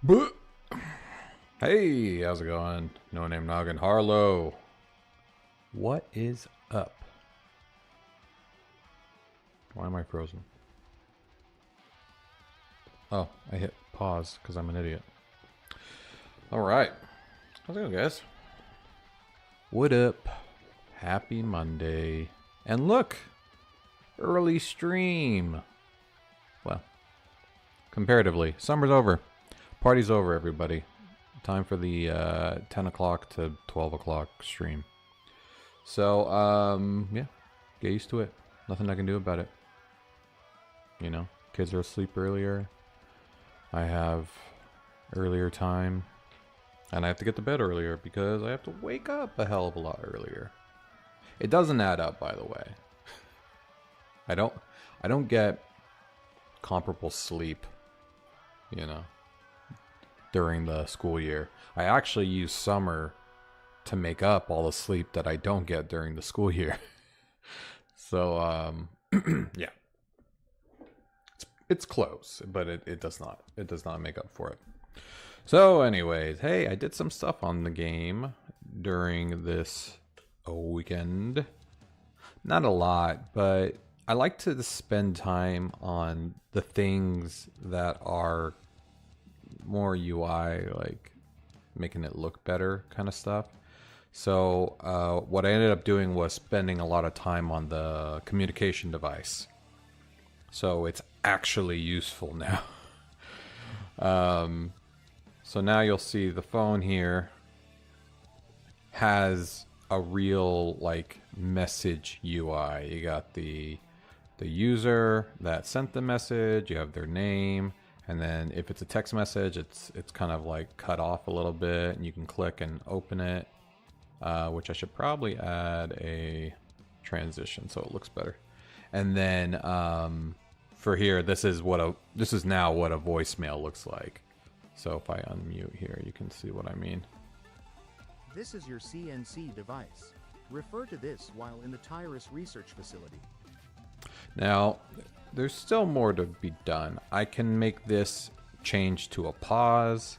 Buh. Hey, how's it going? No Name Noggin Harlow. What is up? Why am I frozen? Oh, I hit pause because I'm an idiot. Alright. How's it going, guys? What up? Happy Monday. And look! Early stream. Well, comparatively. Summer's over. Party's over, everybody. Time for the 10 o'clock to 12 o'clock stream. So, yeah. Get used to it. Nothing I can do about it. You know, kids are asleep earlier. I have earlier time. And I have to get to bed earlier because I have to wake up a hell of a lot earlier. It doesn't add up, by the way. I don't get comparable sleep, you know, during the school year. I actually use summer to make up all the sleep that I don't get during the school year. So, yeah. It's close, but it does not make up for it. So anyways, hey, I did some stuff on the game during this weekend. Not a lot, but I like to spend time on the things that are more UI, like making it look better kind of stuff. So what I ended up doing was spending a lot of time on the communication device. So it's actually useful now. So now you'll see the phone here has a real like message UI. You got the user that sent the message, you have their name, and then if it's a text message, it's kind of like cut off a little bit, and you can click and open it, which I should probably add a transition so it looks better. And then for here, this is now what a voicemail looks like. So if I unmute here, you can see what I mean. This is your CNC device. Refer to this while in the Tyrus Research Facility. Now, there's still more to be done. I can make this change to a pause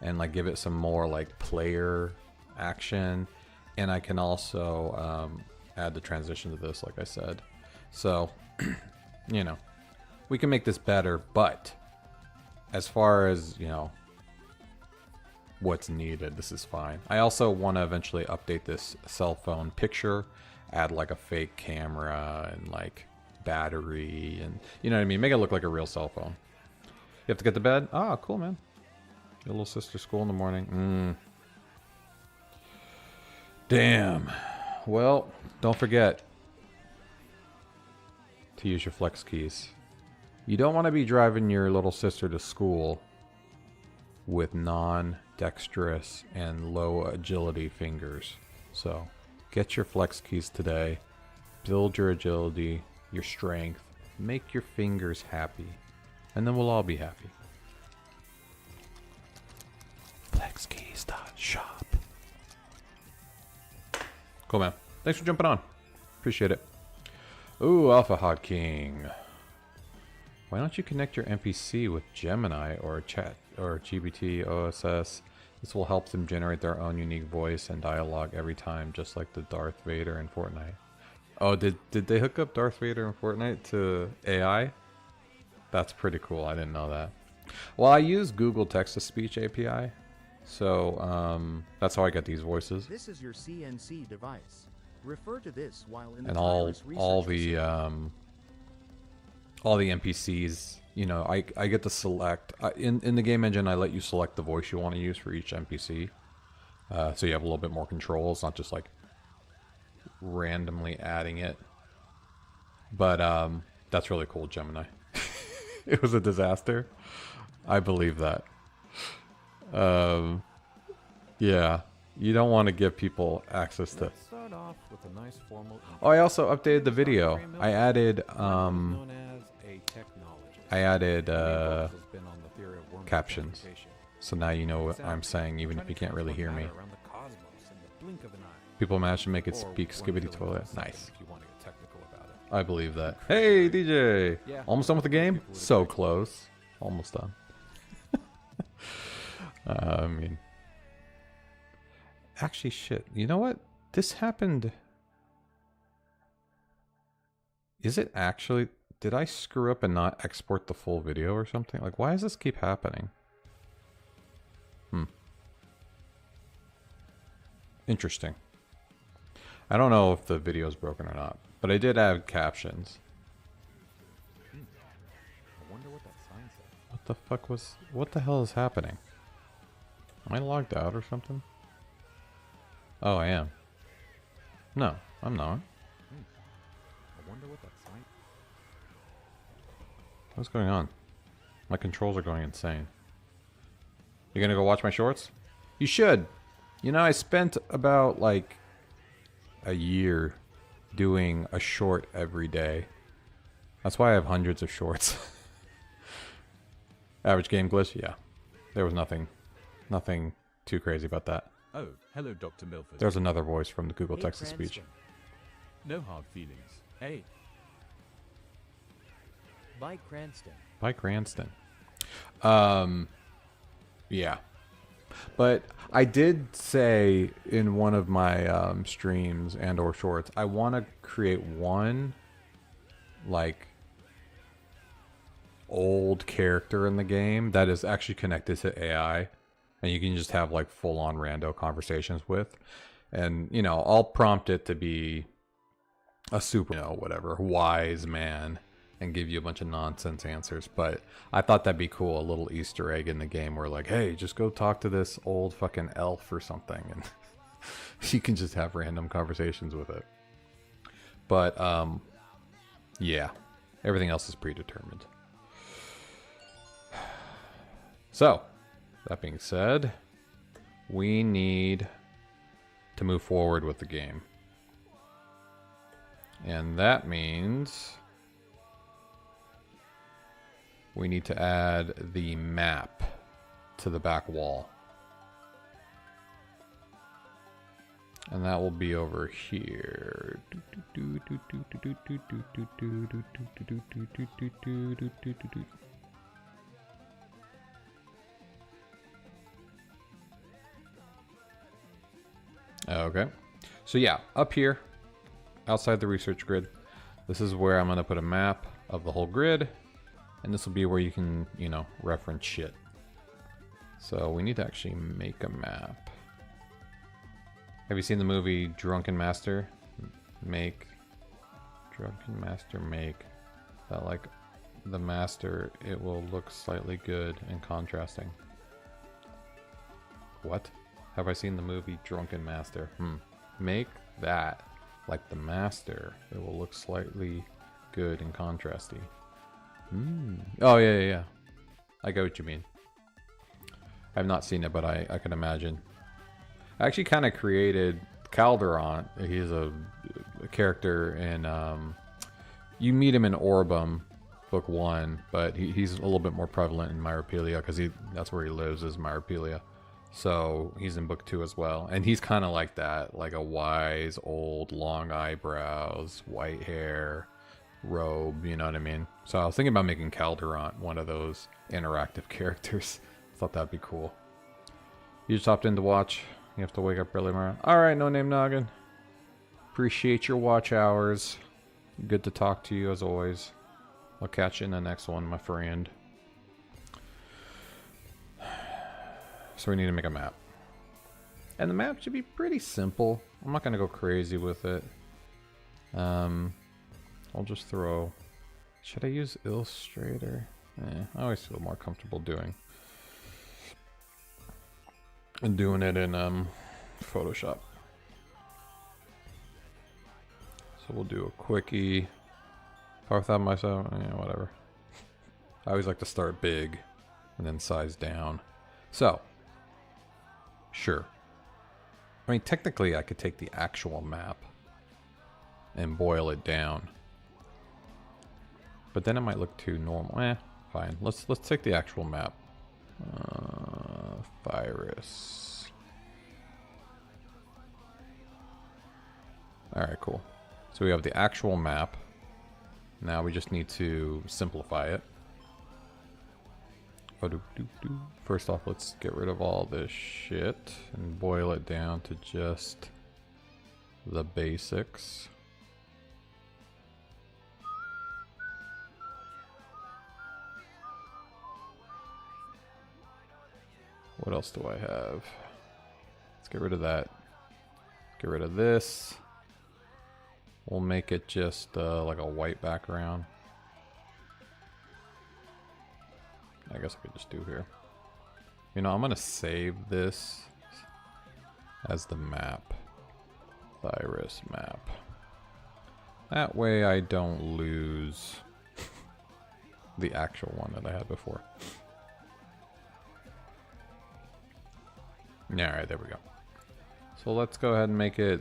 and like give it some more like player action. And I can also add the transition to this, like I said. So, you know, we can make this better, but as far as, you know, what's needed, this is fine. I also want to eventually update this cell phone picture, add like a fake camera and like battery and, you know what I mean, make it look like a real cell phone. You have to get to bed? Ah, cool, man. Your little sister's school in the morning. Damn. Well, don't forget to use your flex keys. You don't want to be driving your little sister to school with non-dexterous and low agility fingers. So get your flex keys today. Build your agility, your strength. Make your fingers happy. And then we'll all be happy. Flexkeys.shop. Cool, man. Thanks for jumping on. Appreciate it. Ooh, Alpha Hot King. Why don't you connect your NPC with Gemini or Chat or GBT OSS? This will help them generate their own unique voice and dialogue every time, just like the Darth Vader in Fortnite. Oh, did they hook up Darth Vader in Fortnite to AI? That's pretty cool. I didn't know that. Well, I use Google Text-to-Speech API, so that's how I get these voices. This is your CNC device. Refer to this while in the And Tyrus all Research the all the NPCs, you know, I get to select in the game engine. I let you select the voice you want to use for each NPC, so you have a little bit more control. It's not just like randomly adding it. But that's really cool, Gemini. It was a disaster. I believe that. Yeah, you don't want to give people access to. Let's start off with a nice formal Oh, I also updated the video. I added known as a technologist. Has been on the theory of wormhole captions. computation. So now you know what I'm saying, even if you can't really hear me. Around the cosmos in the blink of an eye. People managed to make it Or speak one skibbity billion toilet. seconds Nice. If you want to get technical about it. I believe that. Hey, DJ! Yeah. Almost done with the game? People would So agree. close. Almost done. I mean, actually, shit. You know what? This happened. Is it actually? Did I screw up and not export the full video or something? Like, why does this keep happening? Interesting. I don't know if the video is broken or not, but I did add captions. I wonder what that sign said. What the fuck was... What the hell is happening? Am I logged out or something? Oh, I am. No, I'm not. I wonder what that sign... What's going on? My controls are going insane. You gonna go watch my shorts? You should! You know, I spent about, like, a year doing a short every day. That's why I have hundreds of shorts. Average game glitch? Yeah. There was nothing too crazy about that. Oh, hello, Dr. Milford. There's another voice from the Google Hey, text-to-speech. Cranston. No hard feelings. Hey. By Cranston. By Cranston. Yeah. But I did say in one of my streams and or shorts, I want to create one, like, old character in the game that is actually connected to AI. And you can just have, like, full-on rando conversations with. And, you know, I'll prompt it to be a super, you know, whatever, wise man. And give you a bunch of nonsense answers. But I thought that'd be cool, a little Easter egg in the game where, like, hey, just go talk to this old fucking elf or something, and you can just have random conversations with it. But yeah, everything else is predetermined. So that being said, we need to move forward with the game, and that means we need to add the map to the back wall. And that will be over here. Okay. So yeah, up here, outside the research grid, this is where I'm going to put a map of the whole grid. And this will be where you can, you know, reference shit. So we need to actually make a map. Have you seen the movie Drunken Master? Make. Drunken Master make. That, like, the master, it will look slightly good and contrasting. What? Have I seen the movie Drunken Master? Make that like the master. It will look slightly good and contrasty. Oh, yeah. I get what you mean. I've not seen it, but I can imagine. I actually kind of created Calderon. He's a character in... you meet him in Orbem, book 1, but he's a little bit more prevalent in Miropelia, because that's where he lives, is Miropelia. So he's in book 2 as well. And he's kind of like that, like a wise, old, long eyebrows, white hair... robe, you know what I mean? So I was thinking about making Calderon one of those interactive characters. Thought that'd be cool. You just hopped in to watch. You have to wake up early tomorrow. Alright, No Name Noggin. Appreciate your watch hours. Good to talk to you as always. I'll catch you in the next one, my friend. So we need to make a map. And the map should be pretty simple. I'm not going to go crazy with it. I'll just throw... Should I use Illustrator? I always feel more comfortable doing it in Photoshop. So we'll do a quickie. Power without myself, whatever. I always like to start big and then size down. So, sure. I mean, technically I could take the actual map and boil it down. But then it might look too normal. Fine. Let's take the actual map. Virus. Alright, cool. So we have the actual map. Now we just need to simplify it. First off, let's get rid of all this shit and boil it down to just the basics. What else do I have? Let's get rid of that. Get rid of this. We'll make it just like a white background. I guess I could just do here. You know, I'm gonna save this as the map. Virus map. That way I don't lose the actual one that I had before. Alright, there we go. So let's go ahead and make it,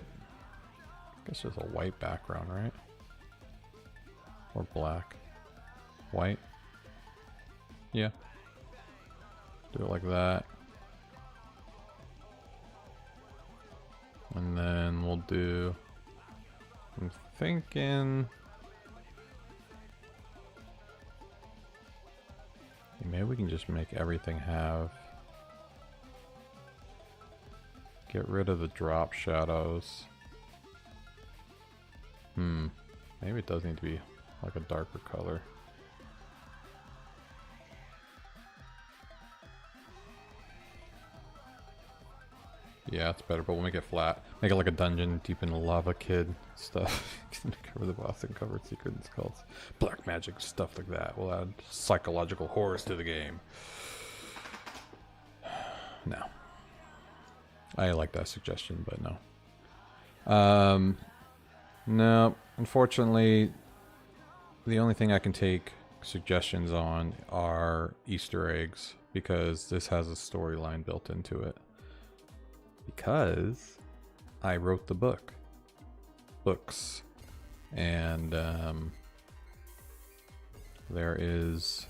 I guess just a white background, right? Or black. White. Yeah. Do it like that. And then we'll do, I'm thinking, maybe we can just make everything have, get rid of the drop shadows. Maybe it does need to be like a darker color. Yeah, it's better, but we'll make it flat. Make it like a dungeon deep in the lava kid stuff. Cover the boss and covered secret and skulls. Black magic, stuff like that. We'll add psychological horrors to the game. No. I like that suggestion, but no. No, unfortunately, the only thing I can take suggestions on are Easter eggs, because this has a storyline built into it. Because I wrote the books, and there is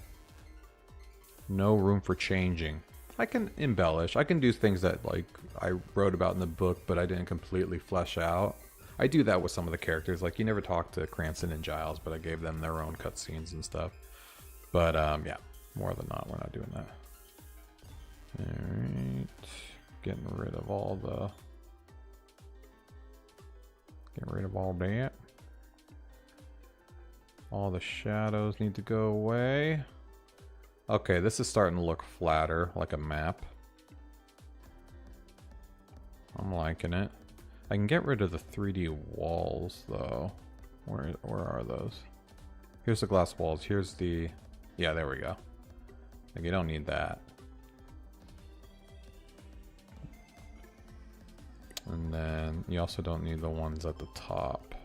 no room for changing. I can embellish. I can do things that like I wrote about in the book, but I didn't completely flesh out. I do that with some of the characters. Like you never talked to Cranston and Giles, but I gave them their own cutscenes and stuff. But yeah, more than not, we're not doing that. All right. Getting rid of all the, getting rid of all that. All the shadows need to go away. Okay, this is starting to look flatter, like a map. I'm liking it. I can get rid of the 3D walls though. Where are those? Here's the glass walls. Here's the, yeah, there we go. Like you don't need that. And then you also don't need the ones at the top.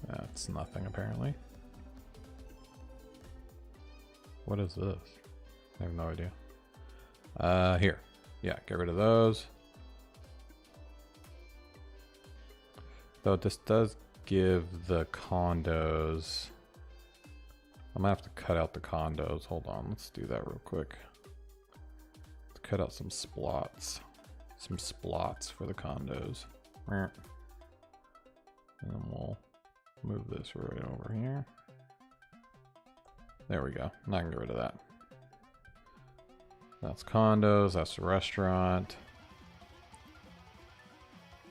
That's nothing apparently. What is this? I have no idea. Here. Yeah, get rid of those. Though this does give the condos. I'm gonna have to cut out the condos. Hold on, let's do that real quick. Cut out some splots. Some splots for the condos. And then we'll move this right over here. There we go. Now I can get rid of that. That's condos. That's the restaurant.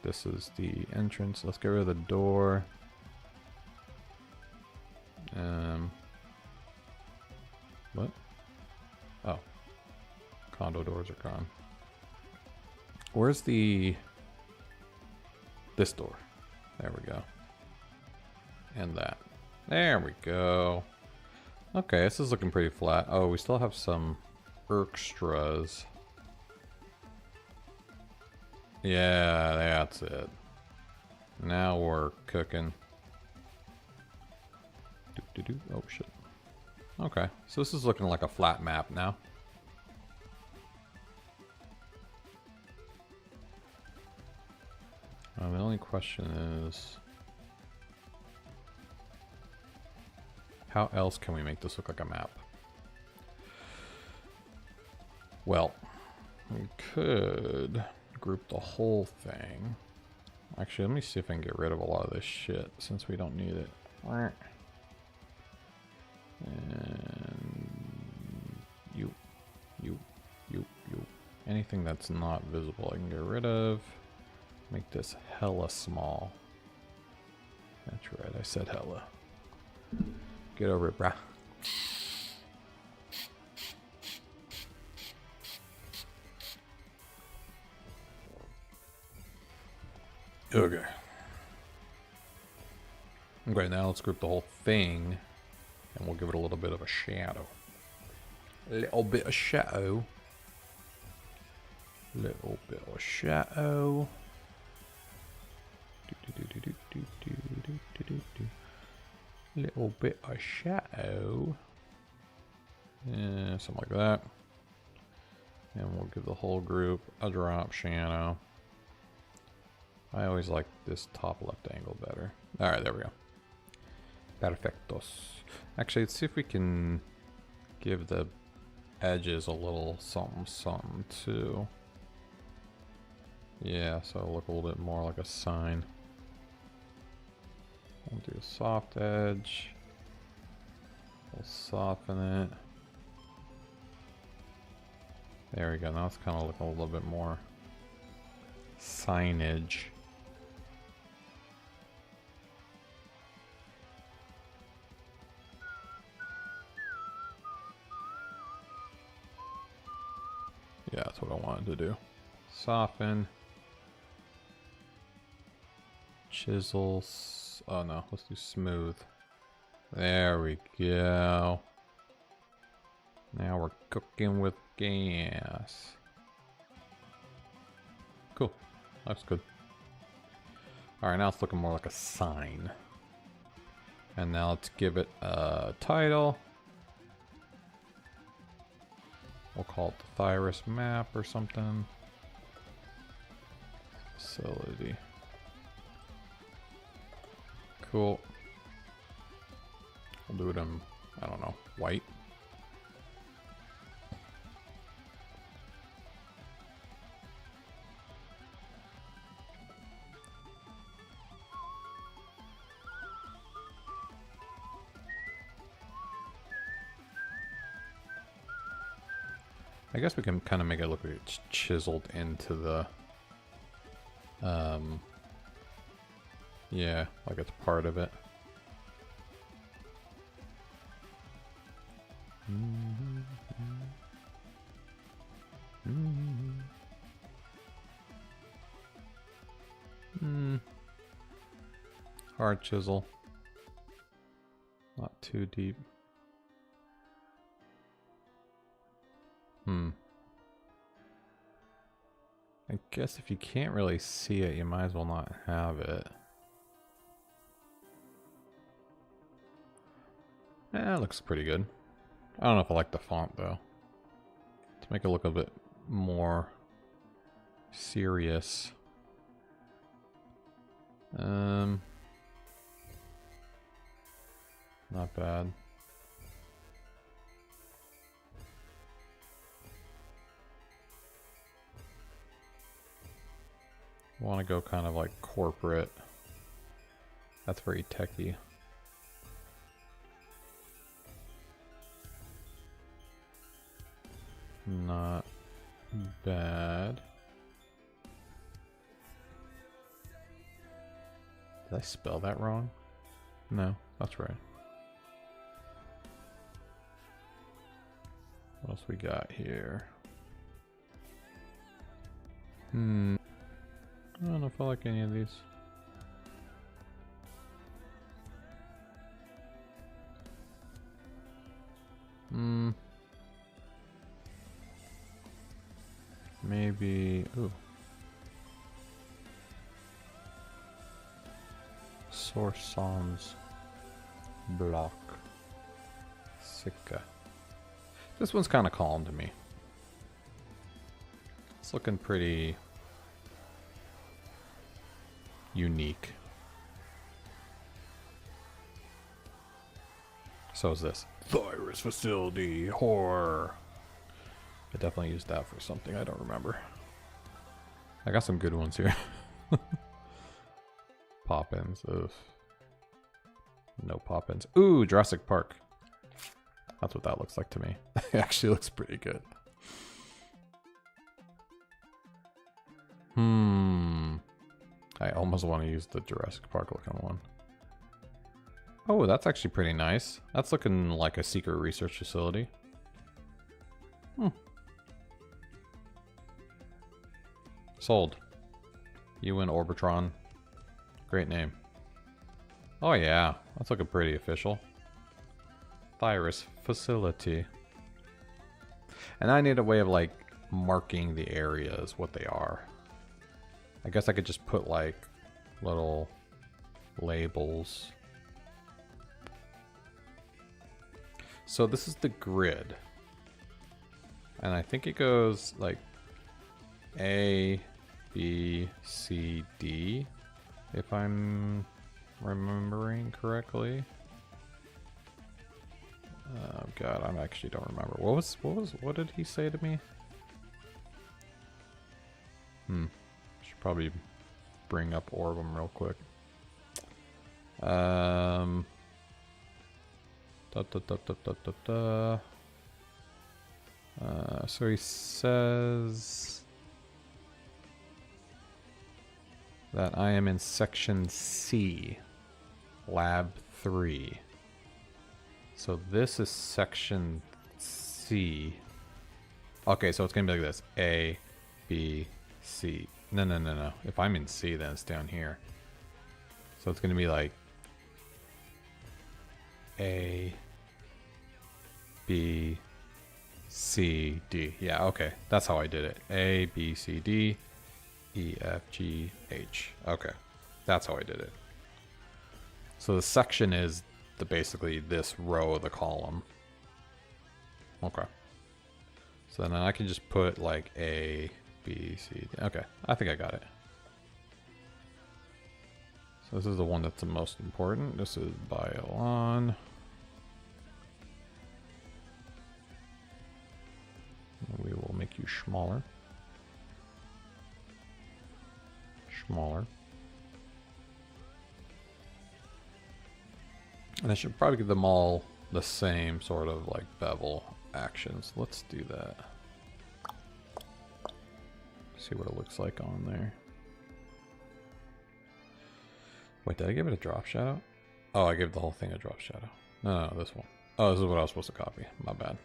This is the entrance. Let's get rid of the door. What? Oh. Condo doors are gone. Where's the... this door? There we go. And that. There we go. Okay, this is looking pretty flat. Oh, we still have some extras. Yeah, that's it. Now we're cooking. Oh, shit. Okay, so this is looking like a flat map now. The only question is, how else can we make this look like a map? Well, we could group the whole thing. Actually, let me see if I can get rid of a lot of this shit since we don't need it. And Anything that's not visible I can get rid of. Make this hella small. That's right, I said hella. Get over it, brah. Okay. Okay, now let's group the whole thing, and we'll give it a little bit of a shadow. Little bit of shadow. Little bit of shadow. Little bit of shadow. Yeah, something like that. And we'll give the whole group a drop shadow. I always like this top left angle better. Alright, there we go. Perfectos. Actually, let's see if we can give the edges a little something something too. Yeah, so it'll look a little bit more like a sign. We'll do a soft edge. We'll soften it. There we go. Now it's kind of looking a little bit more signage. Yeah, that's what I wanted to do. Soften. Chisel. Oh no, let's do smooth. There we go. Now we're cooking with gas. Cool. Looks good. Alright, now it's looking more like a sign. And now let's give it a title. We'll call it the Thyrus map or something. Facility. Cool. We'll do it in, I don't know, white. I guess we can kind of make it look like it's chiseled into the, yeah, like it's part of it. Hard chisel. Not too deep. I guess if you can't really see it, you might as well not have it. Yeah, it looks pretty good. I don't know if I like the font though. To make it look a bit more serious. Not bad. I want to go kind of like corporate. That's very techy. Not bad. Did I spell that wrong? No, that's right. What else we got here? I don't know if I like any of these. Maybe, ooh. Source Sans block. Sika. This one's kind of calm to me. It's looking pretty unique. So is this. Thyrus Facility Horror. I definitely used that for something I don't remember. I got some good ones here. Pop-ins. Ugh. No pop-ins. Ooh, Jurassic Park. That's what that looks like to me. It actually looks pretty good. I almost want to use the Jurassic Park looking one. Oh, that's actually pretty nice. That's looking like a secret research facility. Sold. You and Orbitron. Great name. Oh yeah, that's looking pretty official. Thyris facility. And I need a way of like marking the areas, what they are. I guess I could just put like little labels. So this is the grid. And I think it goes like A, B, C, D, if I'm remembering correctly. Oh god, I actually don't remember. What did he say to me? Should probably bring up Orbem real quick. So he says that I am in section C, lab 3. So this is section C. Okay, so it's gonna be like this: A, B, C. No. If I'm in C, then it's down here. So it's gonna be like A, B, C, D. Yeah, okay. That's how I did it. A, B, C, D, E, F, G, H. Okay. That's how I did it. So the section is basically this row of the column. Okay. So then I can just put like A, B, C, D. Okay. I think I got it. So this is the one that's the most important. This is Biolon. We will make you smaller. Smaller. And I should probably give them all the same sort of like bevel actions. Let's do that. See what it looks like on there. Wait, did I give it a drop shadow? Oh, I gave the whole thing a drop shadow. No, this one. Oh, this is what I was supposed to copy. My bad.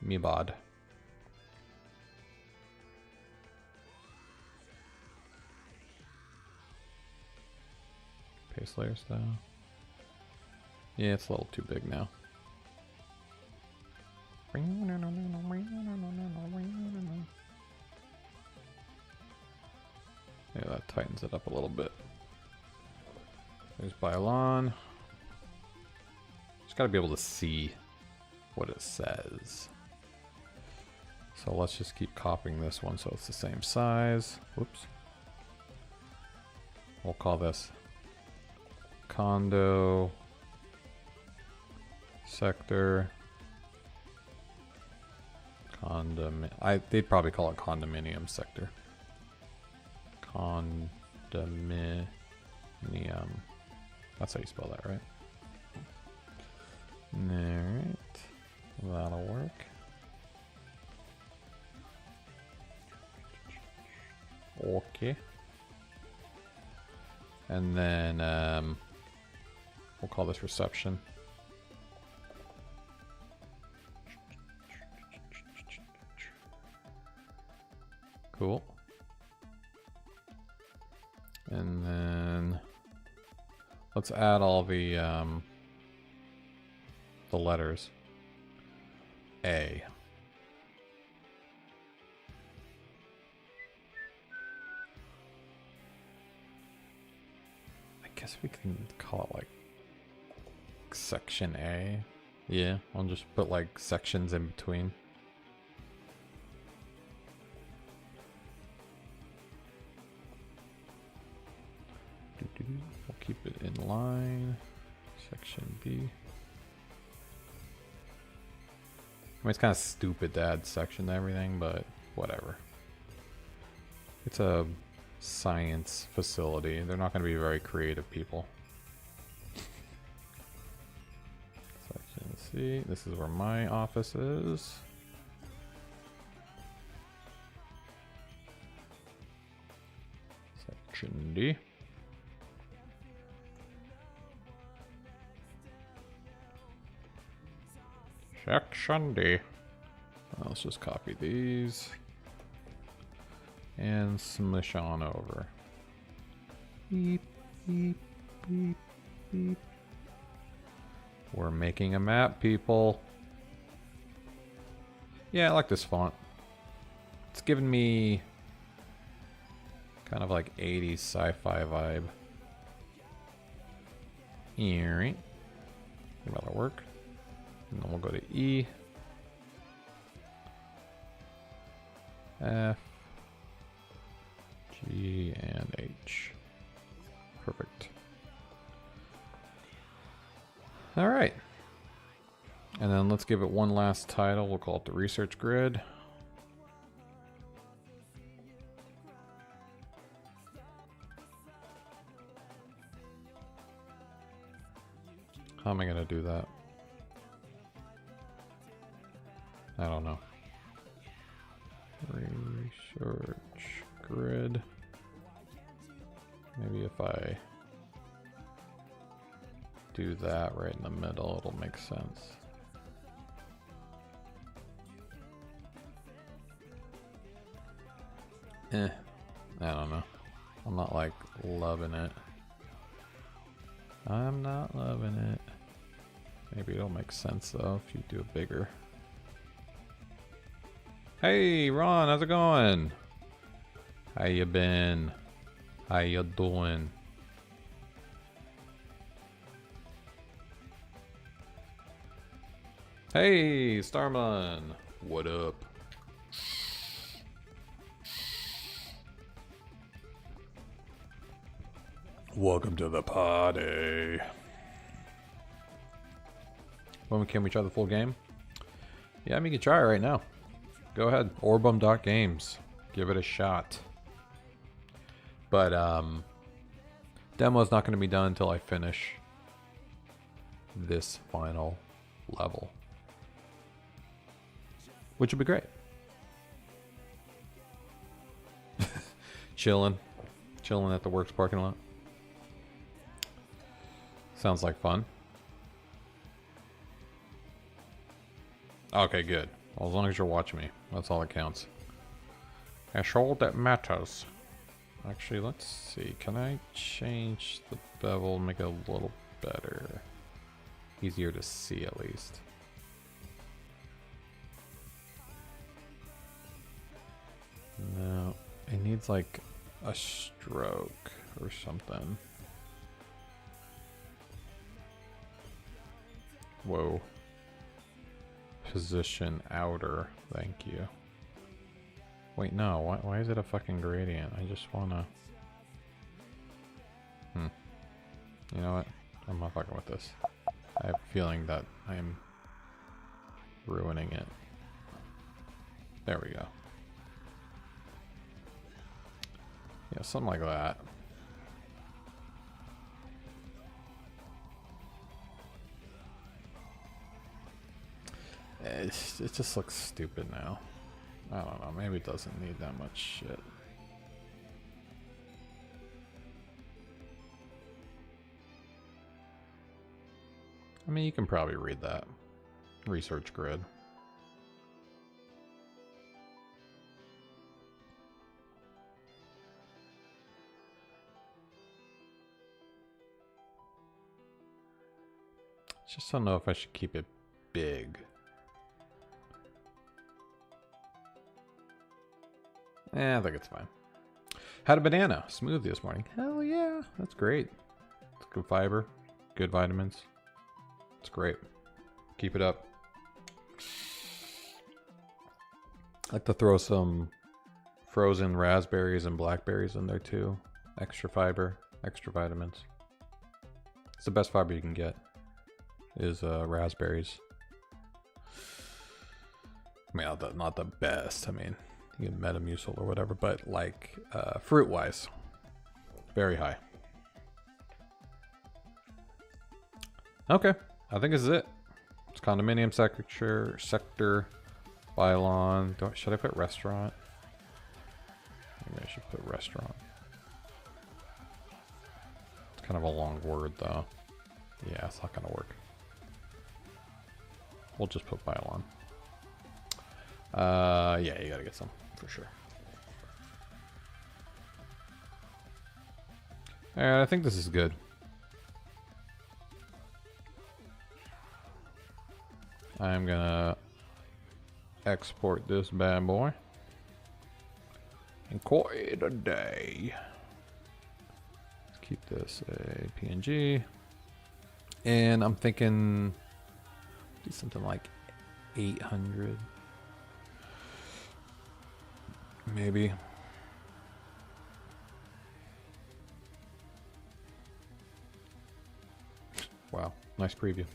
Me bad. Paste layer style. Yeah, it's a little too big now. Yeah, that tightens it up a little bit. There's Biolon. Just gotta be able to see what it says. So let's just keep copying this one so it's the same size. Whoops. We'll call this condo sector they'd probably call it condominium sector. Condominium. That's how you spell that, right? Alright. That'll work. Okay. And then we'll call this reception. Cool. And then let's add all the letters. A. I guess we can call it like section A. Yeah, I'll just put like sections in between. We'll keep it in line. Section B. I mean, it's kind of stupid to add section to everything, but whatever. It's a science facility. They're not going to be very creative people. Section C. This is where my office is. Shindy. Section D. Let's just copy these and smush on over. Beep, beep, beep, beep. We're making a map, people. Yeah, I like this font. It's giving me kind of like 80s sci-fi vibe. Alright. That'll work. And then we'll go to E. F. G and H. Perfect. Alright. And then let's give it one last title. We'll call it the Research Grid. How am I going to do that? I don't know. Research Grid. Maybe if I do that right in the middle, it'll make sense. I don't know. I'm not like loving it. I'm not loving it. Maybe it'll make sense though if you do it bigger. Hey Ron, how's it going? How you been? How you doing? Hey Starman, what up? Welcome to the party. When can we try the full game? Yeah, I mean, you can try it right now. Go ahead, Orbem.games. Give it a shot. But demo's not going to be done until I finish this final level, which would be great. Chilling at the works parking lot. Sounds like fun. Okay, good. Well, as long as you're watching me, that's all that counts. That's all that matters. Actually, let's see. Can I change the bevel, make it a little better? Easier to see, at least. No, it needs like a stroke or something. Whoa. Position outer, thank you. Wait, no, why is it a fucking gradient? I just wanna... You know what? I'm not fucking with this. I have a feeling that I'm ruining it. There we go. Yeah, something like that. It just looks stupid now. I don't know, maybe it doesn't need that much shit. I mean, you can probably read that. Research grid. Just don't know if I should keep it big. I think it's fine. Had a banana smoothie this morning. Hell yeah, that's great. It's good fiber, good vitamins. It's great. Keep it up. I like to throw some frozen raspberries and blackberries in there too. Extra fiber, extra vitamins. It's the best fiber you can get is raspberries. I mean, not the best. I mean, you get Metamucil or whatever, but like fruit-wise, very high. Okay, I think this is it. It's condominium sector, Bylon. Should I put restaurant? Maybe I should put restaurant. It's kind of a long word though. Yeah, it's not gonna work. We'll just put pylon. Yeah, you gotta get some for sure. Alright, I think this is good. I'm gonna export this bad boy and call it a day. Let's keep this a PNG, and I'm thinking do something like 800, maybe. Wow, nice preview.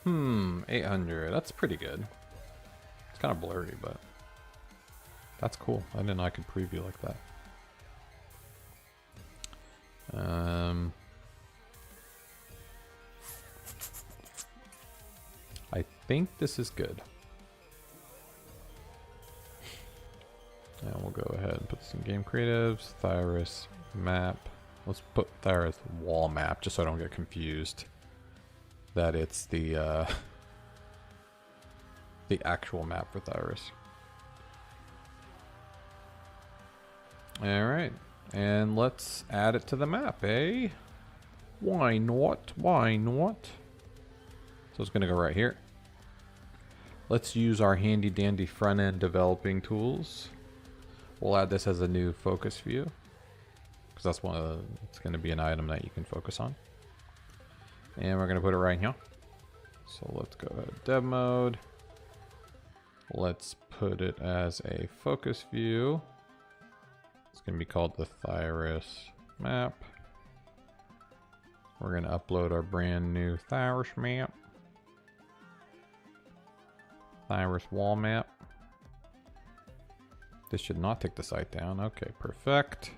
800. That's pretty good. It's kind of blurry, but that's cool. I didn't know I could preview like that. I think this is good. And we'll go ahead and put some game creatives. Thyrus map. Let's put Thyrus wall map just so I don't get confused that it's the actual map for Thyrus. All right, and let's add it to the map, eh? Why not? Why not? So it's gonna go right here. Let's use our handy dandy front end developing tools. We'll add this as a new focus view because that's it's gonna be an item that you can focus on. And we're going to put it right here. So let's go ahead, dev mode. Let's put it as a focus view. It's going to be called the Thyrus map. We're going to upload our brand new Thyrus map. Thyrus wall map. This should not take the site down. Okay, perfect.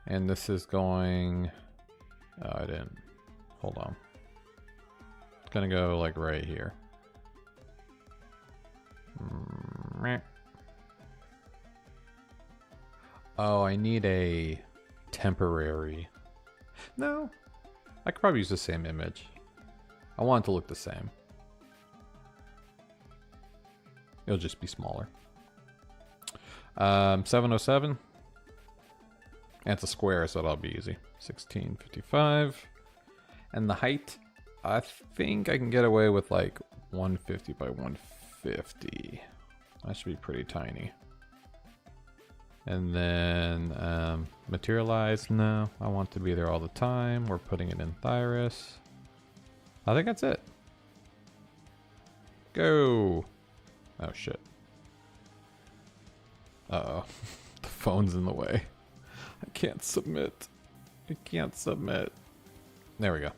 And this is going... Oh, I didn't. Hold on. It's gonna go like right here. Oh, I need a temporary. No, I could probably use the same image. I want it to look the same. It'll just be smaller. 707. And it's a square, so that'll be easy. 1655. And the height, I think I can get away with like 150 by 150. That should be pretty tiny. And then materialize, no, I want to be there all the time. We're putting it in Thyrus. I think that's it. Go. Oh shit. Uh-oh. The phone's in the way. I can't submit. I can't submit. There we go.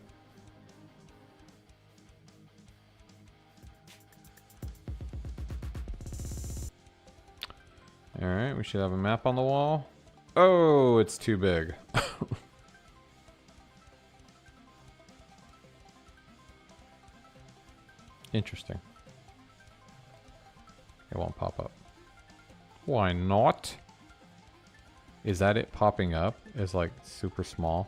Alright, we should have a map on the wall. Oh, it's too big. Interesting. It won't pop up. Why not? Is that it popping up? Is like super small?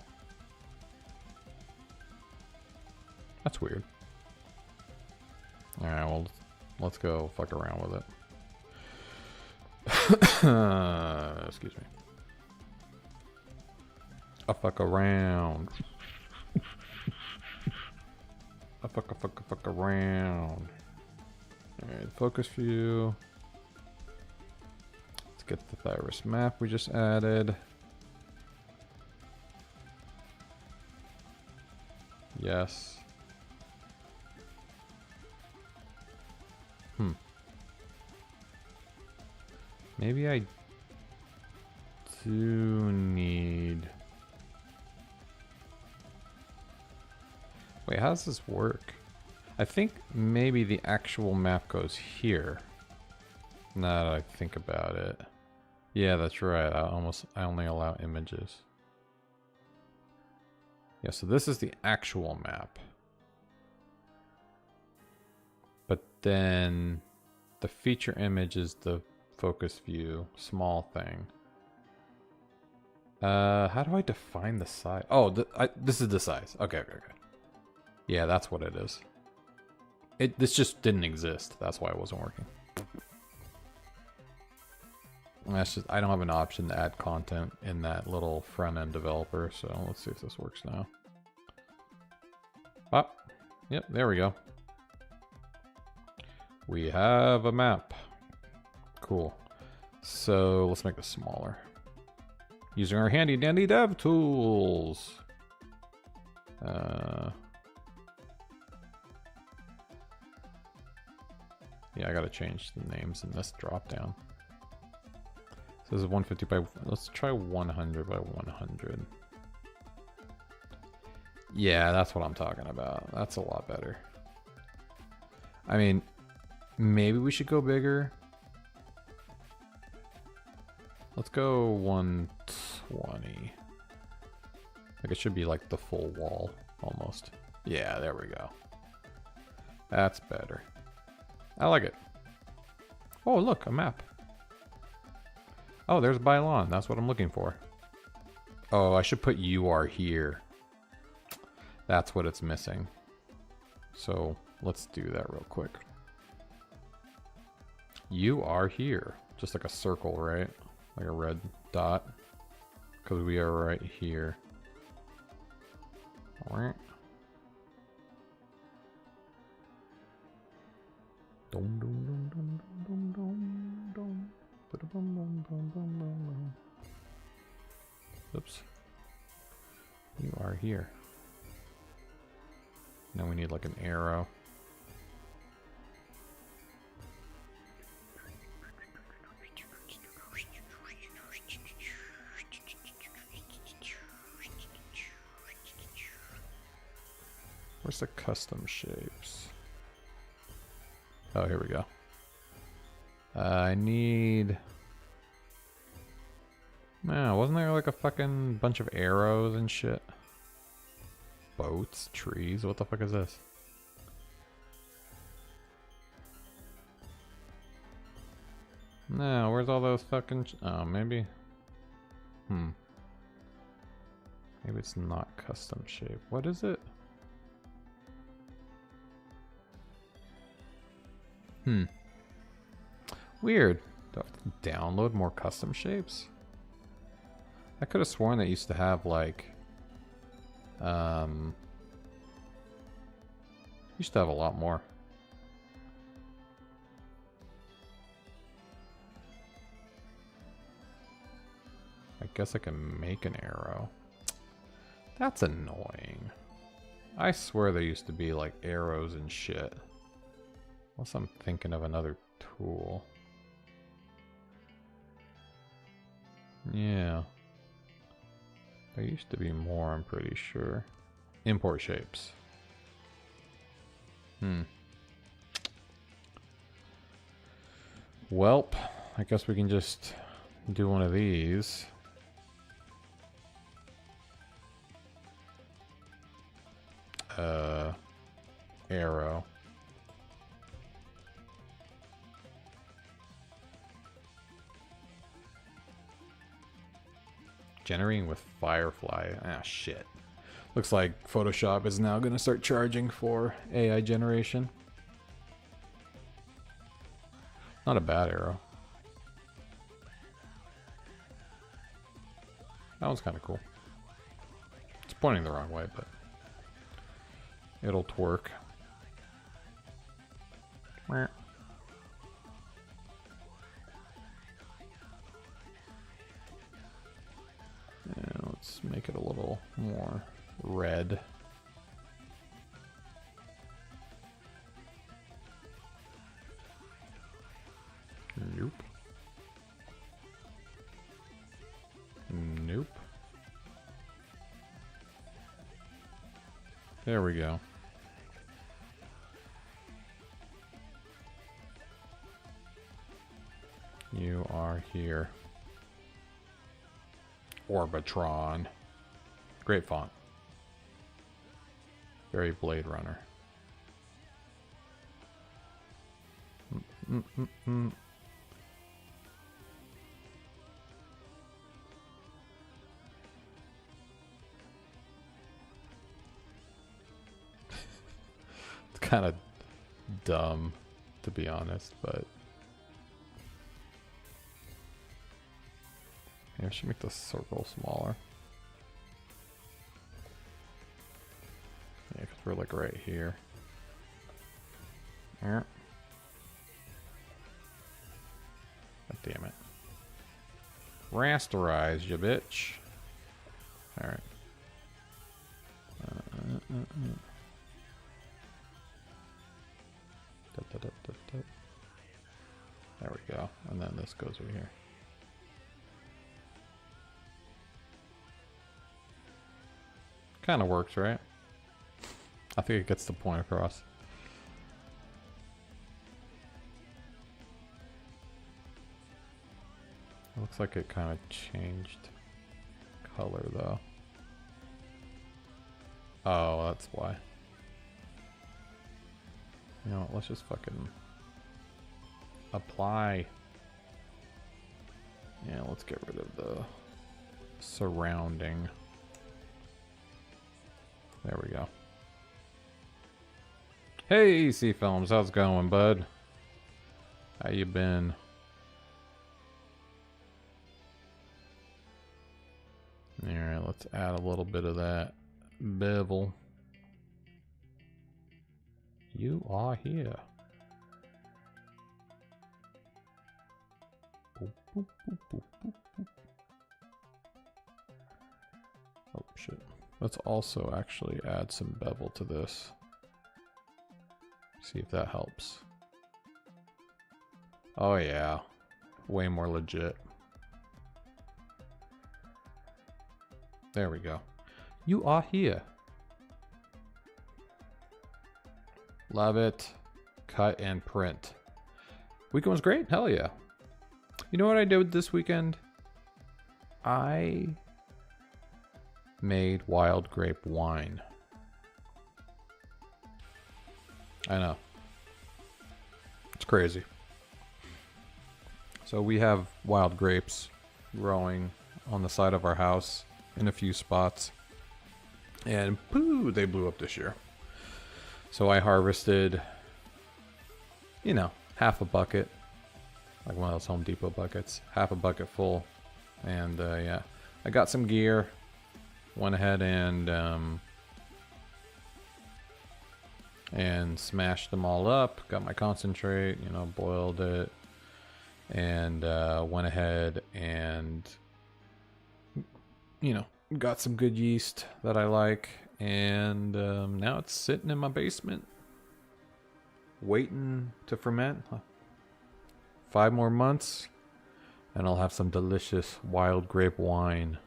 That's weird. Alright, well, let's go fuck around with it. Excuse me. I fuck around. I fuck around. Alright, focus view. Let's get the Thyrus map we just added. Yes. Maybe I do need... Wait, how does this work? I think maybe the actual map goes here. Now that I think about it. Yeah, that's right. I only allow images. Yeah, so this is the actual map. But then the feature image is the focus view, small thing. How do I define the size? Oh, this is the size. Okay. Yeah, that's what it is. This just didn't exist. That's why it wasn't working. That's just, I don't have an option to add content in that little front-end developer, so let's see if this works now. Ah, yep, there we go. We have a map. Cool. So let's make this smaller. Using our handy dandy dev tools. Yeah, I gotta change the names in this drop down. So this is 150 by, let's try 100 by 100. Yeah, that's what I'm talking about. That's a lot better. I mean, maybe we should go bigger. Let's go 120. Like it should be like the full wall almost. Yeah, there we go. That's better. I like it. Oh, look, a map. Oh, there's Bailon. That's what I'm looking for. Oh, I should put you are here. That's what it's missing. So let's do that real quick. You are here. Just like a circle, right? Like a red dot. Because we are right here. Alright. Oops. You are here. Now we need like an arrow. Where's the custom shapes? Oh, here we go. I need... Man, wasn't there like a fucking bunch of arrows and shit? Boats, trees, what the fuck is this? No, where's all those fucking... Oh, maybe... Maybe it's not custom shape. What is it? Weird. Do I have to download more custom shapes? I could have sworn that used to have like used to have a lot more. I guess I can make an arrow. That's annoying. I swear there used to be like arrows and shit. Unless I'm thinking of another tool. Yeah. There used to be more, I'm pretty sure. Import shapes. Welp, I guess we can just do one of these. Arrow. Generating with Firefly. Ah, shit. Looks like Photoshop is now going to start charging for AI generation. Not a bad arrow. That one's kind of cool. It's pointing the wrong way, but it'll twerk. And let's make it a little more red. Nope. Nope. There we go. You are here. Orbitron. Great font. Very Blade Runner. kind of dumb, to be honest, but maybe I should make the circle smaller. Yeah, because we're like right here. God damn it. Rasterize, you bitch. Alright. There we go. And then this goes over here. Kind of works, right? I think it gets the point across. It looks like it kind of changed color though. Oh, that's why. You know what, let's just fucking apply. Yeah, let's get rid of the surrounding. There we go. Hey, C Films, how's it going, bud? How you been? Alright, let's add a little bit of that bevel. You are here. Boop, boop, boop, boop, boop, boop. Oh shit. Let's also actually add some bevel to this. See if that helps. Oh yeah. Way more legit. There we go. You are here. Love it. Cut and print. Weekend was great. Hell yeah. You know what I did this weekend? I made wild grape wine. I know. It's crazy. So we have wild grapes growing on the side of our house in a few spots. And poo, they blew up this year. So I harvested, you know, half a bucket. Like one of those Home Depot buckets. Half a bucket full. And yeah, I got some gear. Went ahead and smashed them all up. Got my concentrate, you know, boiled it. And went ahead and, you know, got some good yeast that I like. And now it's sitting in my basement. Waiting to ferment. 5 more months. And I'll have some delicious wild grape wine.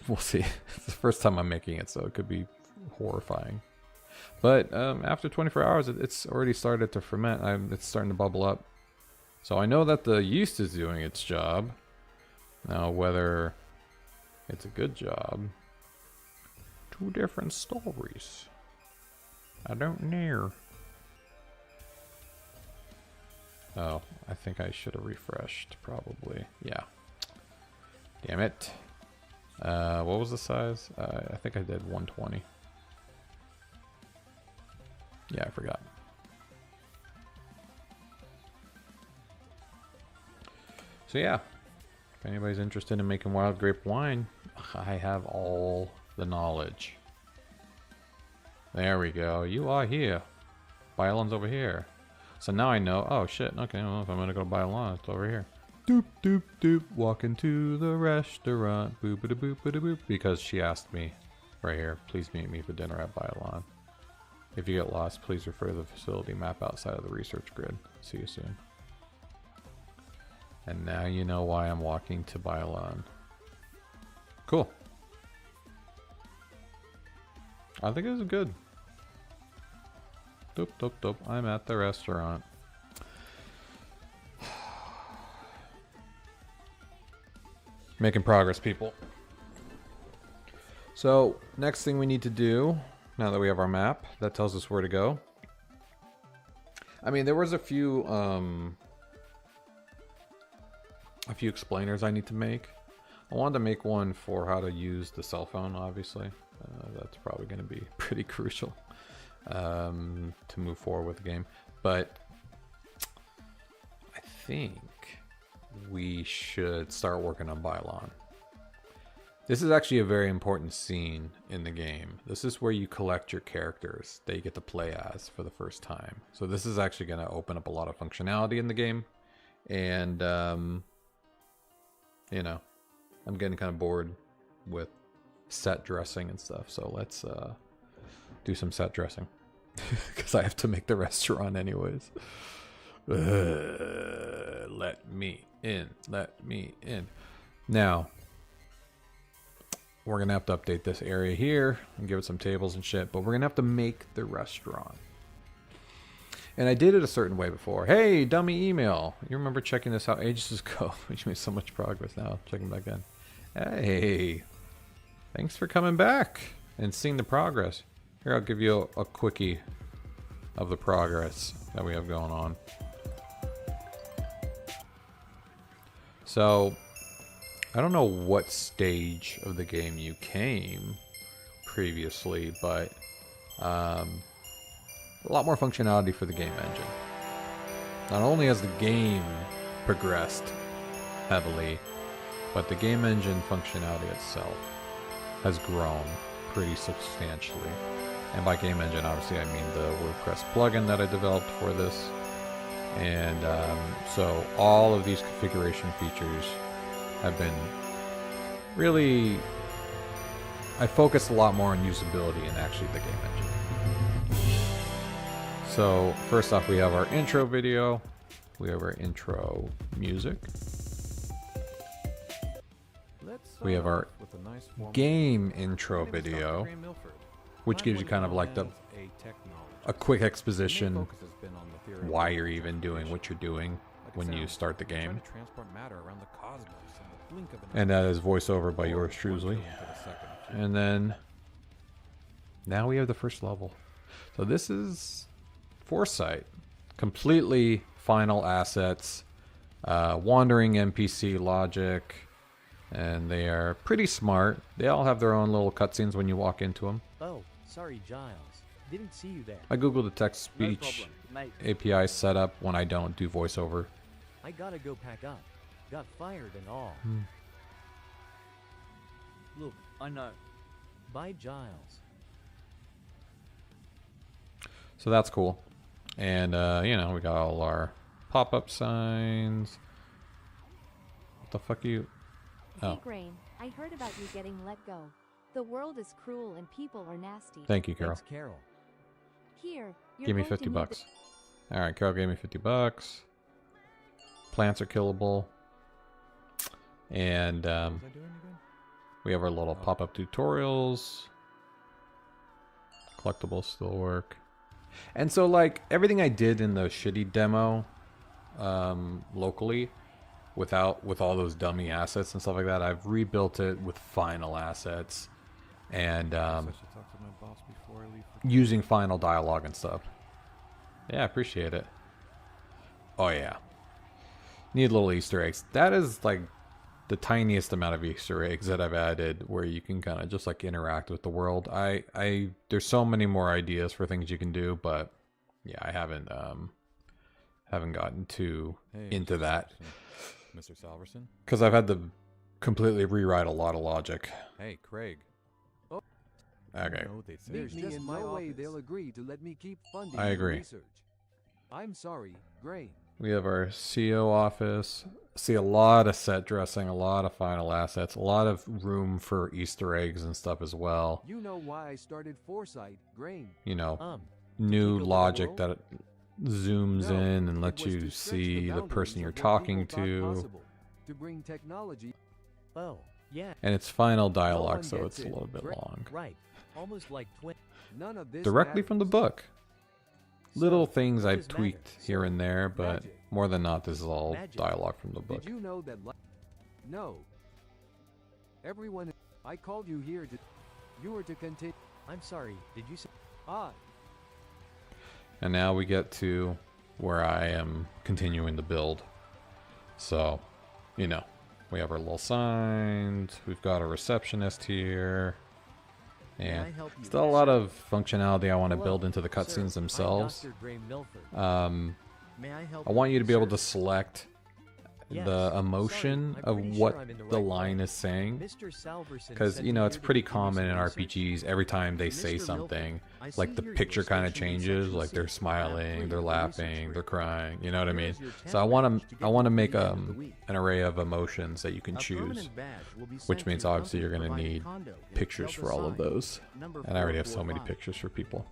We'll see. It's the first time I'm making it, so it could be horrifying. But after 24 hours, it's already started to ferment. It's starting to bubble up. So I know that the yeast is doing its job. Now, whether it's a good job, 2 different stories. I don't know. Oh, I think I should have refreshed, probably. Yeah. Damn it. What was the size? I think I did 120. Yeah, I forgot. So yeah, if anybody's interested in making wild grape wine, I have all the knowledge. There we go. You are here. Biolon's over here. So now I know. Oh shit. Okay, well, if I'm gonna go to Biolon, it's over here. Doop doop doop. Walking to the restaurant. Boop a boop a boop. Because she asked me right here. Please meet me for dinner at Biolon. If you get lost, please refer to the facility map outside of the research grid. See you soon. And now you know why I'm walking to Biolon. Cool. I think it was good. Doop doop doop. I'm at the restaurant. Making progress, people. So, next thing we need to do, now that we have our map that tells us where to go. I mean, there was a few explainers I need to make. I wanted to make one for how to use the cell phone, obviously. That's probably going to be pretty crucial. to move forward with the game. But I think we should start working on Bylon. This is actually a very important scene in the game. This is where you collect your characters that you get to play as for the first time. So this is actually going to open up a lot of functionality in the game. And, you know, I'm getting kind of bored with set dressing and stuff. So let's do some set dressing. Because I have to make the restaurant anyways. Let me in. Let me in. Now, we're going to have to update this area here and give it some tables and shit. But we're going to have to make the restaurant. And I did it a certain way before. Hey, dummy email. You remember checking this out ages ago. We made so much progress now. Checking back in. Hey. Thanks for coming back and seeing the progress. Here, I'll give you a quickie of the progress that we have going on. So, I don't know what stage of the game you came previously, but a lot more functionality for the game engine. Not only has the game progressed heavily, but the game engine functionality itself has grown pretty substantially. And by game engine, obviously, I mean the WordPress plugin that I developed for this. And so all of these configuration features have been really... I focused a lot more on usability and actually the game engine. So first off, we have our intro video. We have our intro music. We have our game intro video, which gives you kind of like a quick exposition why you're even doing what you're doing when you start the game. And that is voiceover by yours truly. And then now we have the first level. So this is Foresight. Completely final assets, wandering NPC logic, and they are pretty smart. They all have their own little cutscenes when you walk into them. Oh, sorry, Giles. Didn't see you there. I googled the text-speech API setup when I don't do voiceover. I gotta go pack up. Got fired and all. Look, I know. Bye, Giles. So that's cool. And, you know, we got all our pop-up signs. What the fuck are you... Hey, Grain, I heard about you getting let go. The world is cruel and people are nasty. Thank you, Carol. Thanks, Carol. Here, you're Give me going 50 to need bucks. Alright, Carol gave me 50 bucks. Plants are killable. And we have our little pop-up tutorials. Collectibles still work. And so, like, everything I did in the shitty demo locally, with all those dummy assets and stuff like that, I've rebuilt it with final assets and using final dialogue and stuff. Yeah, I appreciate it. Oh yeah, need little Easter eggs. That is like the tiniest amount of Easter eggs that I've added, where you can kind of just like interact with the world. There's so many more ideas for things you can do, but yeah, I haven't gotten too into that. Mr. Salverson? Because I've had to completely rewrite a lot of logic. Hey, Craig. Okay. There's just no way they'll agree to let me keep funding I agree. research. I'm sorry, Grain. We have our CO office. See a lot of set dressing, a lot of final assets, a lot of room for Easter eggs and stuff as well. You know why I started Foresight, Grain. You know, Did new you go logic world? that it zooms No, in and it lets was you to stretch see the boundaries person you're of what talking people thought to. possible, to bring technology. Oh, yeah, And it's final one dialogue, so gets it's a it. little bit Great. long. right. Almost like twin. None of this Directly from the matters. book. Little So, things what I've does tweaked matter? here and there, but Magic. more than not, this is all Magic. dialogue from the book. Did you know that? No. Everyone, I called you here to. You were to continue. I'm sorry, did you say? And now we get to where I am continuing the build. So, you know, we have our little signs. We've got a receptionist here. And I help you, still a lot sir? of functionality I want to Hello, build into the sir. cutscenes I'm themselves. Dr. Gray Milford. May I help I want you to be able sir? to select Yes. the emotion Sorry, I'm of pretty what sure I'm in the the right line place. is saying. Mr. Salverson Because, sent you me know, it's here to pretty give you common some in research. RPGs. Every time they say Mr. something, Milford, I like see the here you picture are kind of stationed in changes, Section like they're C, smiling, Lab they're 3 of the laughing, research they're grid. crying. You know what I Here mean? is your So I temp want badge to get I want you to through make the end of the week. an array of emotions that you can A choose, permanent badge will be which sent to means your obviously you're going to company-provided need condo in pictures Delta for all of Psi, those. number And I already have so many 445. pictures for people.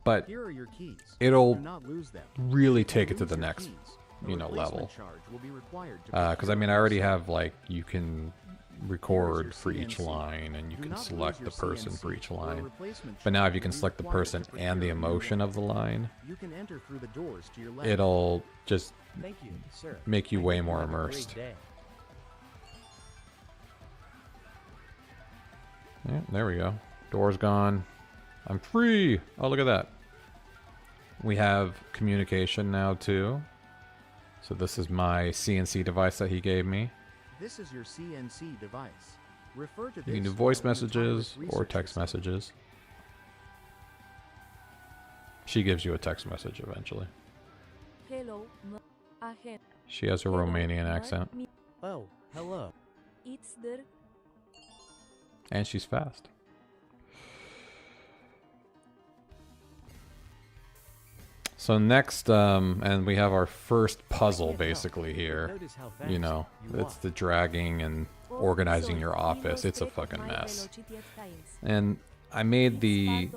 But Here are your keys. it'll Do not lose them. really If you take it to lose the your next, keys, a you know, replacement level. charge will be required to Because I procure mean, I a new already set. have like you can Here record is for your each CNC. line, and you Do can not lose select your the person CNC, for each or a line. replacement But now, if charge you can will be select the required person to and the procure a new emotion one. of the line, You can enter through the doors to your left. it'll just Thank you, sir. make you I way hope more have a great immersed. day. Yeah, there we go. Door's gone. I'm free. Oh, look at that. We have communication now too. So this is my CNC device that he gave me. This is your CNC device. Refer to this You can do while voice in the messages Tyrus or research text facility. messages. She gives you a text message eventually. Hello, ahen. She has a Hello, Romanian accent. Oh, hello. It's der. And she's fast. So next, and we have our first puzzle Can't help basically but here. notice how fast You know, you it's walk. the dragging and organizing your office. It's a fucking mess. And I made the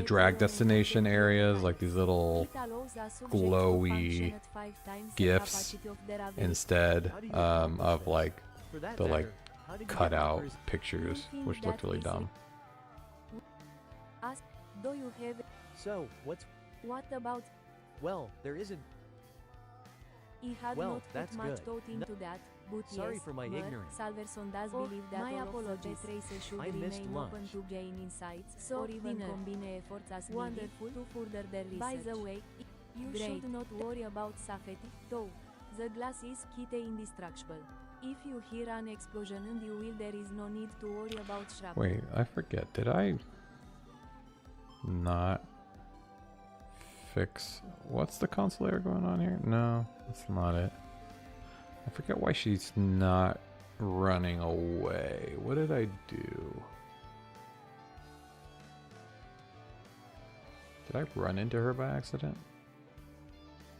drag destination areas, like these little glowy gifs instead of like For that the like matter, how did you cut get my out first- pictures, which looked really dumb. Ask, do you have? So, what's... What about? Well, there isn't... I had Well, not put that's much good. thought into that, but Sorry yes, for my Mer, ignorance. Salverson does Oh, believe that my all of the apologies. traces should I missed remain open lunch. to gain insights, So, or even dinner. combine efforts as Wonderful. needed to further their research. By the way, you Great. should not worry about safety, though. The glass is kite indestructible. If you hear an explosion and you will, there is no need to worry about shrapnel. Wait, I forget. Did I not fix... What's the console error going on here? No, that's not it. I forget why she's not running away. What did I do? Did I run into her by accident?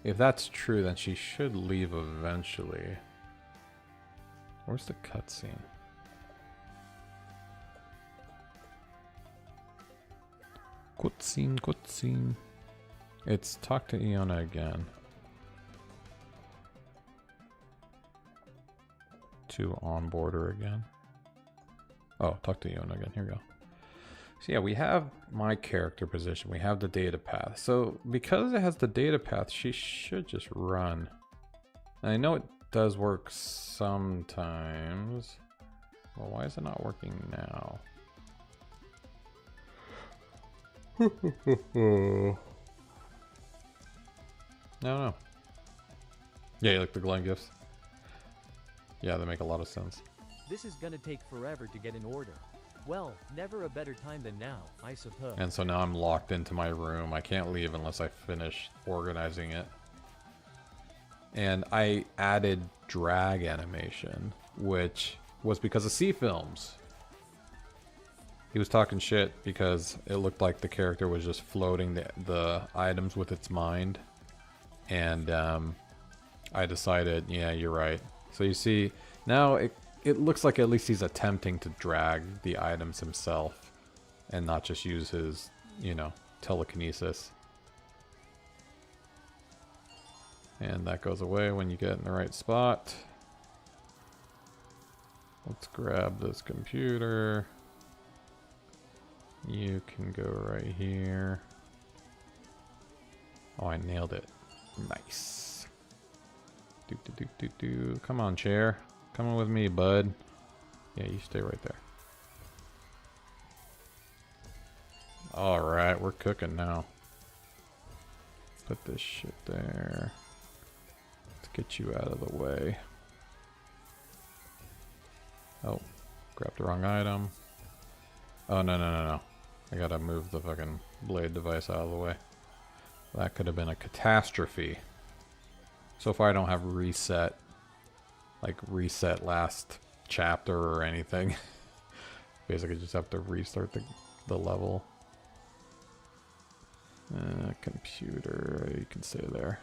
If that's true, then she should leave eventually. Where's the cutscene? Cutscene. It's talk to Iona again. To onboard her again. Oh, talk to Iona again. Here we go. So yeah, we have my character position. We have the data path. So because it has the data path, she should just run. And I know it does work sometimes. Well, why is it not working now? No. Yeah, you like the glowing gifts? Yeah, they make a lot of sense. This is gonna take forever to get in order. Well, never a better time than now, I suppose. And so now I'm locked into my room. I can't leave unless I finish organizing it. And I added drag animation, which was because of C-Films. He was talking shit because it looked like the character was just floating the items with its mind. And I decided, yeah, you're right. So you see, now it looks like at least he's attempting to drag the items himself and not just use his, you know, telekinesis. And that goes away when you get in the right spot. Let's grab this computer. You can go right here. Oh, I nailed it. Nice. Come on, chair. Come on with me, bud. Yeah, you stay right there. Alright, we're cooking now. Put this shit there. Let's get you out of the way. Oh, grabbed the wrong item. Oh, no. I gotta move the fucking blade device out of the way. That could have been a catastrophe. So far I don't have reset, like reset last chapter or anything. Basically just have to restart the level. Computer, you can stay there.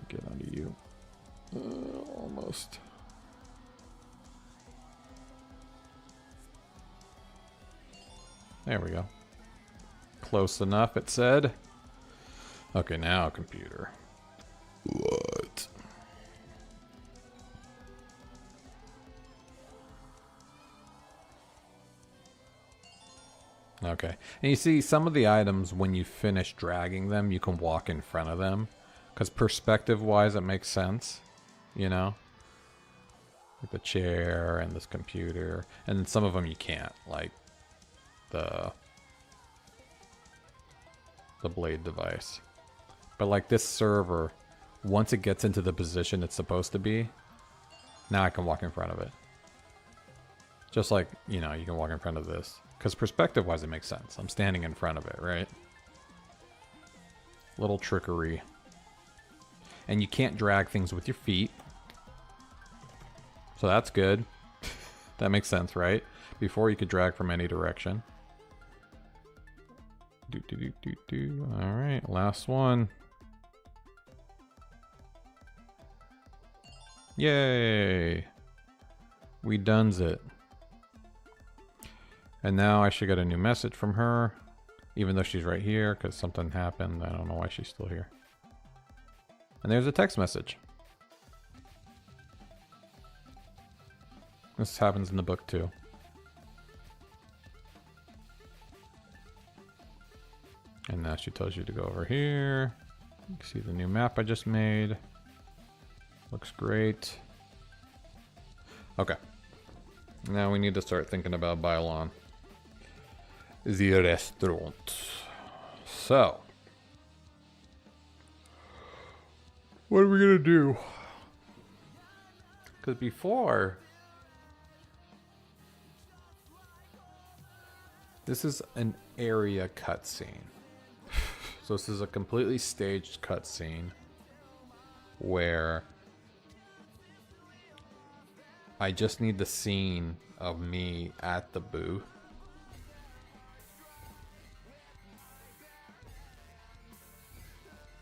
Get onto you. Almost. There we go. Close enough, it said. Okay, now computer. What? Okay. And you see some of the items, when you finish dragging them, you can walk in front of them. Because perspective-wise, it makes sense. You know? Like the chair and this computer. And then some of them you can't. Like the blade device. But like this server, once it gets into the position it's supposed to be, now I can walk in front of it. Just like, you know, you can walk in front of this. Because perspective-wise, it makes sense. I'm standing in front of it, right? Little trickery. And you can't drag things with your feet. So that's good. That makes sense, right? Before you could drag from any direction. Alright, last one. Yay! We done's it. And now I should get a new message from her, even though she's right here, because something happened. I don't know why she's still here. And there's a text message. This happens in the book too. And now she tells you to go over here. You can see the new map I just made. Looks great. Okay. Now we need to start thinking about Bailon. The restaurant. So. What are we gonna do? Because before... This is an area cutscene. So this is a completely staged cutscene where I just need the scene of me at the booth.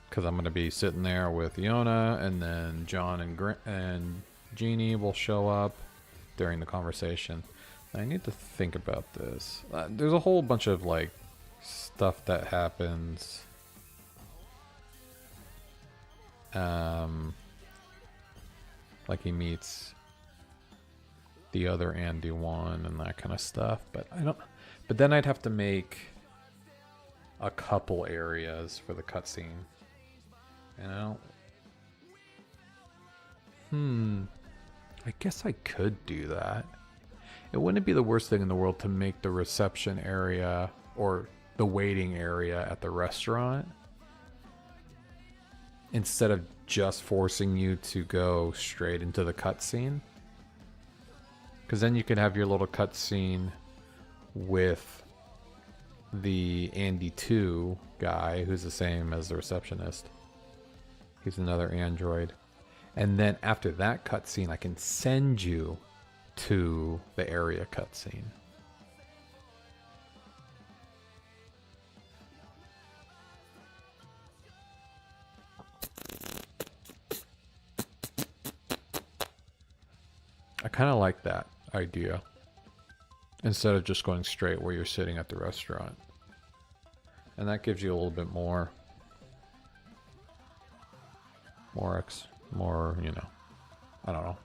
Because I'm going to be sitting there with Iona, and then John and Jeannie will show up during the conversation. I need to think about this. There's a whole bunch of like stuff that happens. Like he meets the other Andy one and that kind of stuff. But I don't. But then I'd have to make a couple areas for the cutscene. And I don't. I guess I could do that. It wouldn't be the worst thing in the world to make the reception area or the waiting area at the restaurant, instead of just forcing you to go straight into the cutscene. Because then you could have your little cutscene with the Andy 2 guy, who's the same as the receptionist. He's another android. And then after that cutscene, I can send you to the area cutscene. I kind of like that idea. Instead of just going straight where you're sitting at the restaurant. And that gives you a little bit more, you know, I don't know,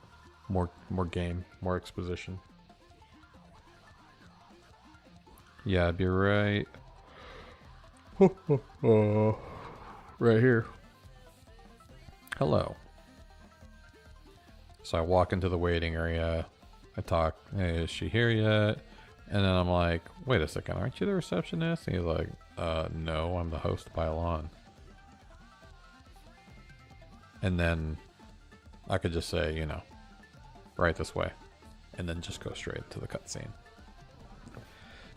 more game, more exposition. Yeah, I'd be right. Right here. Hello. So I walk into the waiting area. I talk, hey, is she here yet? And then I'm like, wait a second, aren't you the receptionist? And he's like, no, I'm the host, Bailon. And then I could just say, you know, right this way, and then just go straight to the cutscene.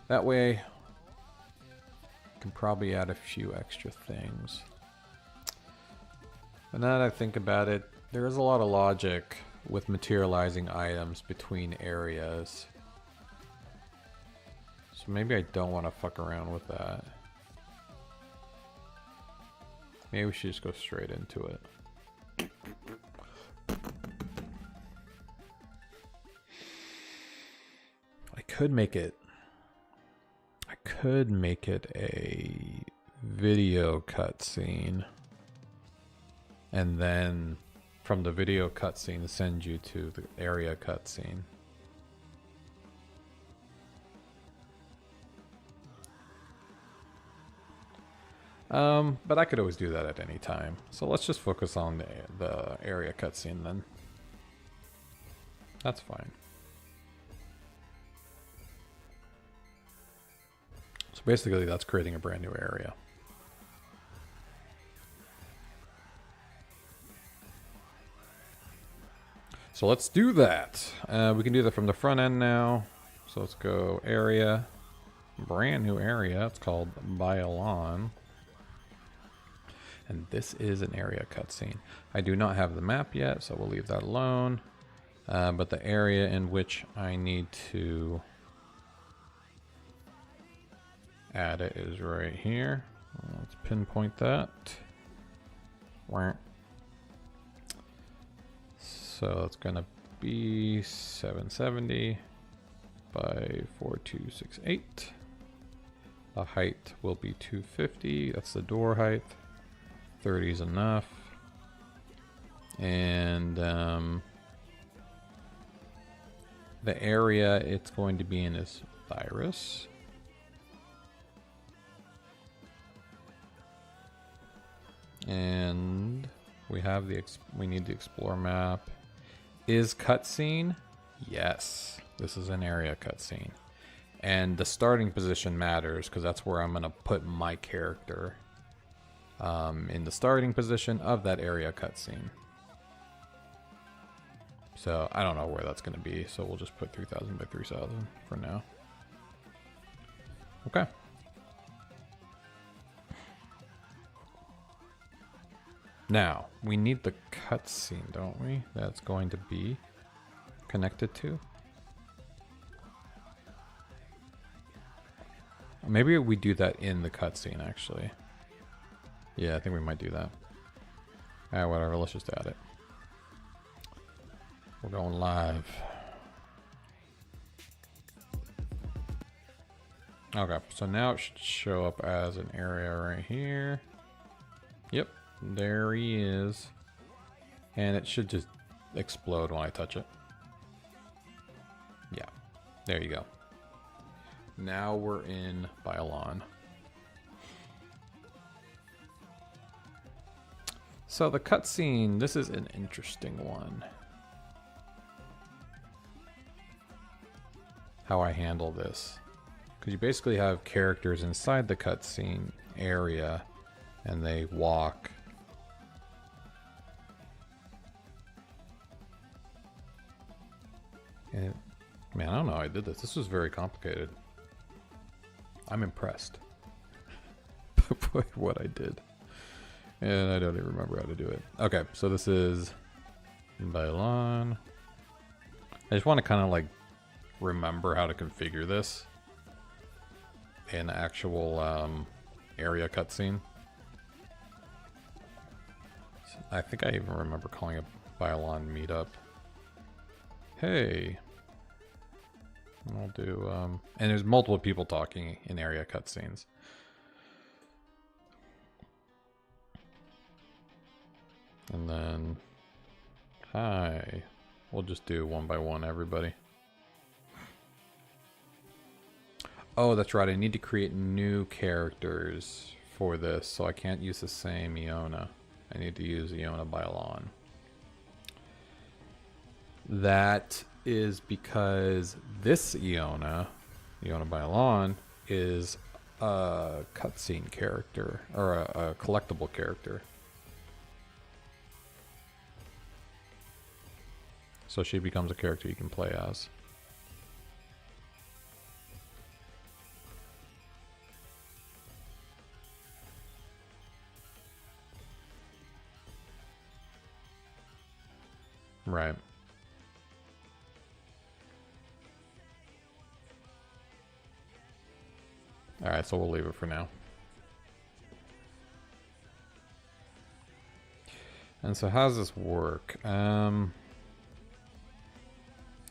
That way, I can probably add a few extra things. But now that I think about it, there is a lot of logic with materializing items between areas. So maybe I don't want to fuck around with that. Maybe we should just go straight into it. I could make it a video cutscene, and then from the video cutscene send you to the area cutscene. But I could always do that at any time. So let's just focus on the area cutscene then. That's fine. So basically that's creating a brand new area. So let's do that. We can do that from the front end now. So let's go area, brand new area. It's called Biolon. And this is an area cutscene. I do not have the map yet, so we'll leave that alone. But the area in which I need to add it is right here. Let's pinpoint that. So it's gonna be 770 by 4268. The height will be 250. That's the door height. 30 is enough. And the area it's going to be in is virus. And we have we need the explore map. Is cutscene? Yes. This is an area cutscene. And the starting position matters because that's where I'm going to put my character in the starting position of that area cutscene. So I don't know where that's going to be, so we'll just put 3000 by 3000 for now. Okay. Now, we need the cutscene, don't we? That's going to be connected to. Maybe we do that in the cutscene, actually. Yeah, I think we might do that. Alright, whatever, let's just add it. We're going live. Okay, so now it should show up as an area right here. Yep, there he is. And it should just explode when I touch it. Yeah, there you go. Now we're in Biolon. So the cutscene, this is an interesting one. How I handle this. Because you basically have characters inside the cutscene area and they walk. And, man, I don't know how I did this. This was very complicated. I'm impressed by what I did. And I don't even remember how to do it. Okay, so this is Biolon. I just want to kind of like remember how to configure this in actual area cutscene. I think I even remember calling it Biolon meetup. Hey. I'll do and there's multiple people talking in area cutscenes. And then hi. We'll just do one by one, everybody. Oh, that's right. I need to create new characters for this, so I can't use the same Iona. I need to use Iona Biolon. That is because this Iona Biolon, is a cutscene character, or a collectible character. So she becomes a character you can play as. Right. Alright, so we'll leave it for now. And so how does this work?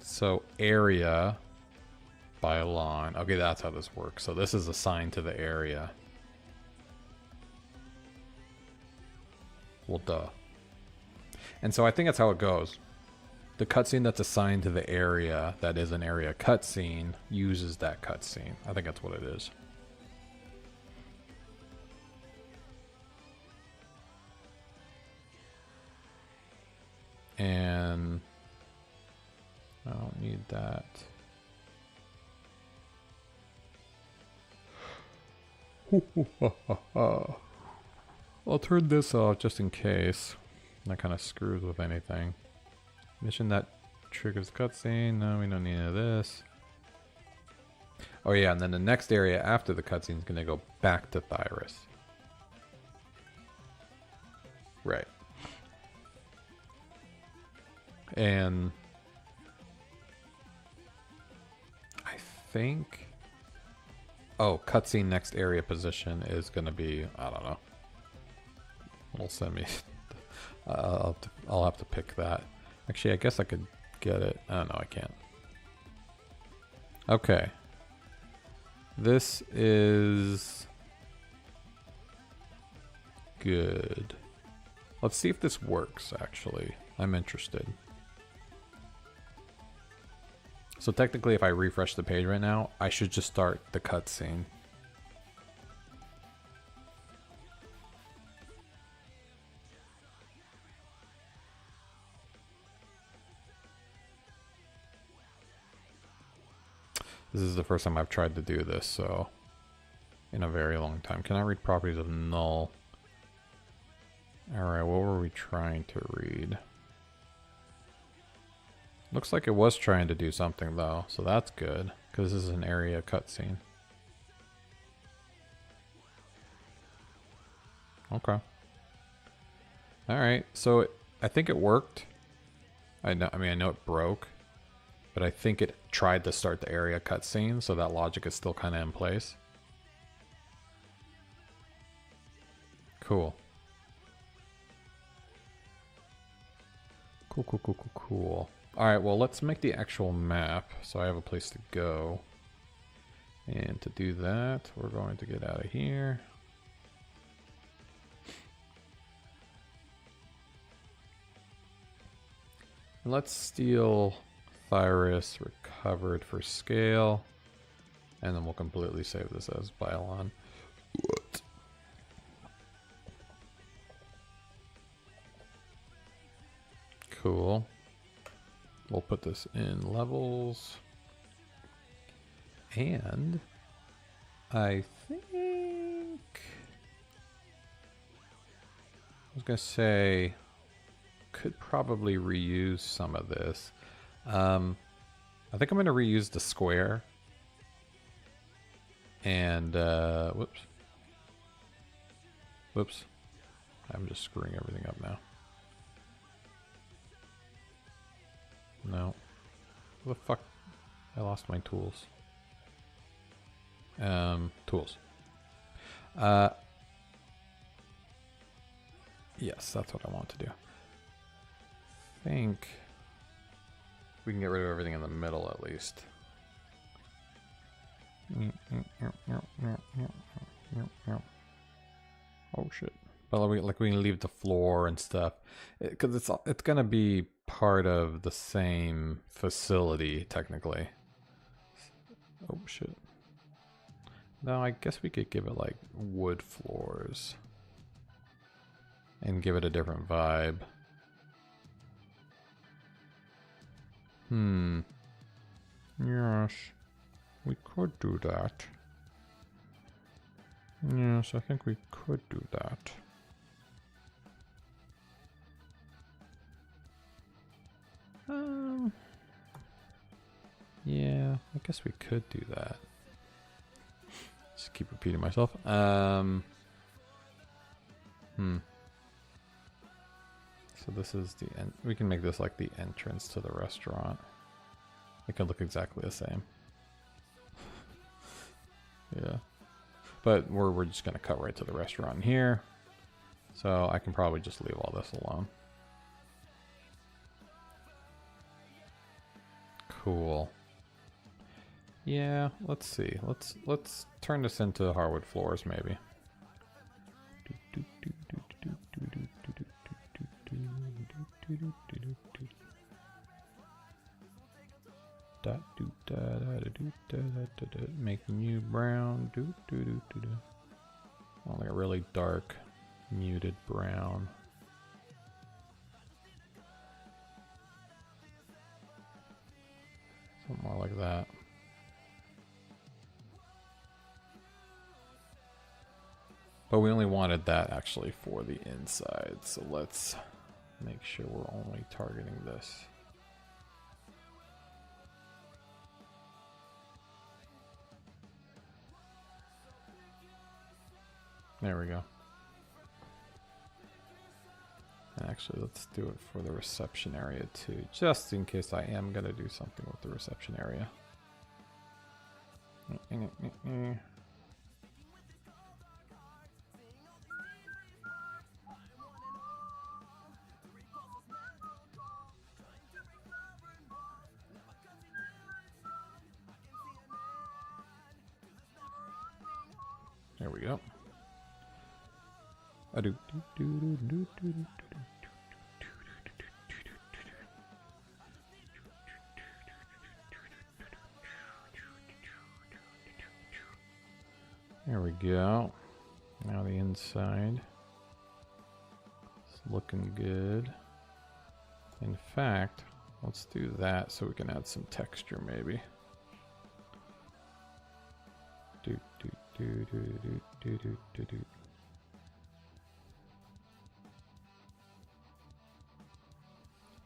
So area by lawn. Okay, that's how this works. So this is assigned to the area. Well, duh. And so I think that's how it goes. The cutscene that's assigned to the area that is an area cutscene uses that cutscene. I think that's what it is. And I don't need that. I'll turn this off just in case. That kind of screws with anything. Mission that triggers cutscene. No, we don't need any of this. Oh yeah, and then the next area after the cutscene is going to go back to Thyrus. Right. And I think, oh, cutscene next area position is going to be, I don't know. It'll send me. I'll have to pick that. Actually, I guess I could get it. Oh no, I can't. Okay. This is good. Let's see if this works, actually. I'm interested. So technically, if I refresh the page right now, I should just start the cutscene. This is the first time I've tried to do this, so in a very long time. Can I read properties of null? Alright, what were we trying to read? Looks like it was trying to do something though, so that's good, because this is an area cutscene. Okay. Alright, so I think it worked. I know it broke, but I think it tried to start the area cutscene, so that logic is still kind of in place. Cool. Cool. Alright, well, let's make the actual map so I have a place to go. And to do that, we're going to get out of here. And let's steal Thyrus recovered for scale. And then we'll completely save this as Bylon. What? Cool. We'll put this in levels. And I think I was gonna say could probably reuse some of this. I think I'm gonna reuse the square. And whoops. I'm just screwing everything up now. No. What the fuck? I lost my tools. Tools. Yes, that's what I want to do. I think we can get rid of everything in the middle at least. Oh shit. But we can leave the floor and stuff. Because it's gonna be part of the same facility, technically. Oh shit. No, I guess we could give it like wood floors. And give it a different vibe. Yes. We could do that. Yes, I think we could do that. Yeah, I guess we could do that. Just keep repeating myself. So this is the end. We can make this like the entrance to the restaurant. It could look exactly the same. Yeah. But we're just gonna cut right to the restaurant here. So I can probably just leave all this alone. Cool. Yeah, let's see. Let's turn this into hardwood floors maybe. Making you brown. Oh, like a really dark, muted brown. Something more like that. But we only wanted that actually for the inside, so let's make sure we're only targeting this. There we go. And actually, let's do it for the reception area too, just in case I am going to do something with the reception area. There we go. There we go. Now the inside. It's looking good. In fact, let's do that so we can add some texture maybe.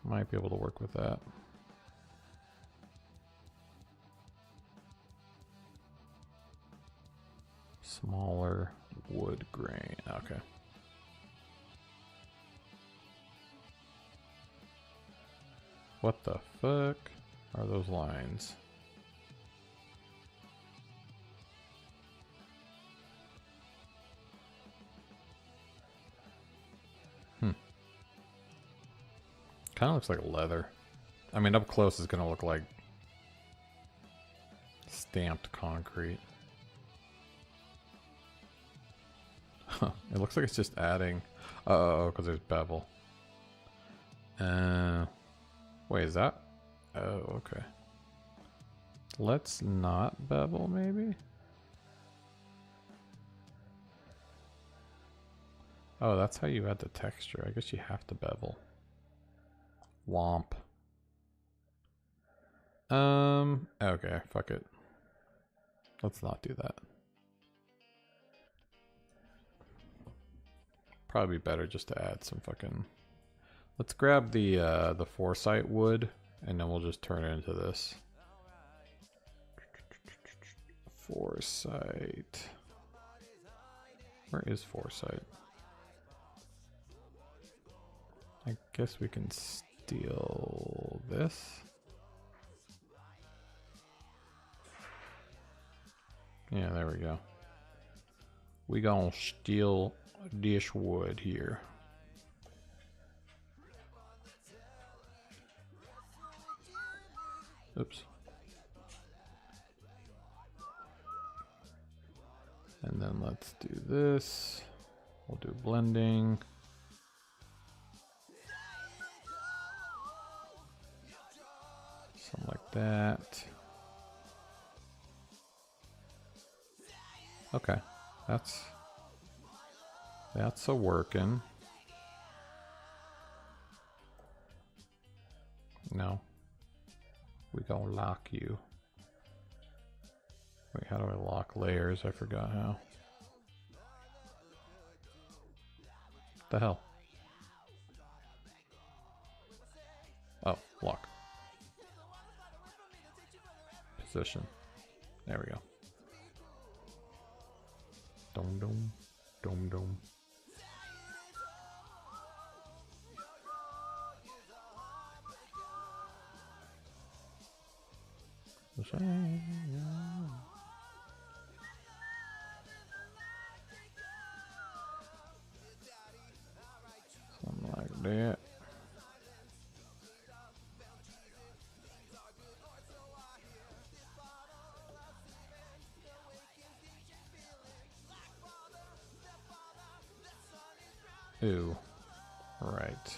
Might be able to work with that. Smaller wood grain. Okay. What the fuck are those lines? Kind of looks like leather. I mean, up close it's gonna look like stamped concrete. Huh. It looks like it's just adding. Oh, because there's bevel. Wait, is that? Oh, okay. Let's not bevel, maybe. Oh, that's how you add the texture. I guess you have to bevel. Womp. Okay, fuck it. Let's not do that. Probably better just to add some fucking... Let's grab the foresight wood, and then we'll just turn it into this. Foresight. Where is foresight? I guess we can steal this. Yeah, there we go. We gonna steal this wood here. Oops. And then let's do this. We'll do blending. Something like that. Okay, that's a working. No, we gonna lock you. Wait, how do I lock layers? I forgot how. The hell? Oh, lock. position. There we go. Dum dum, dum dum. Something like that. Ooh, right.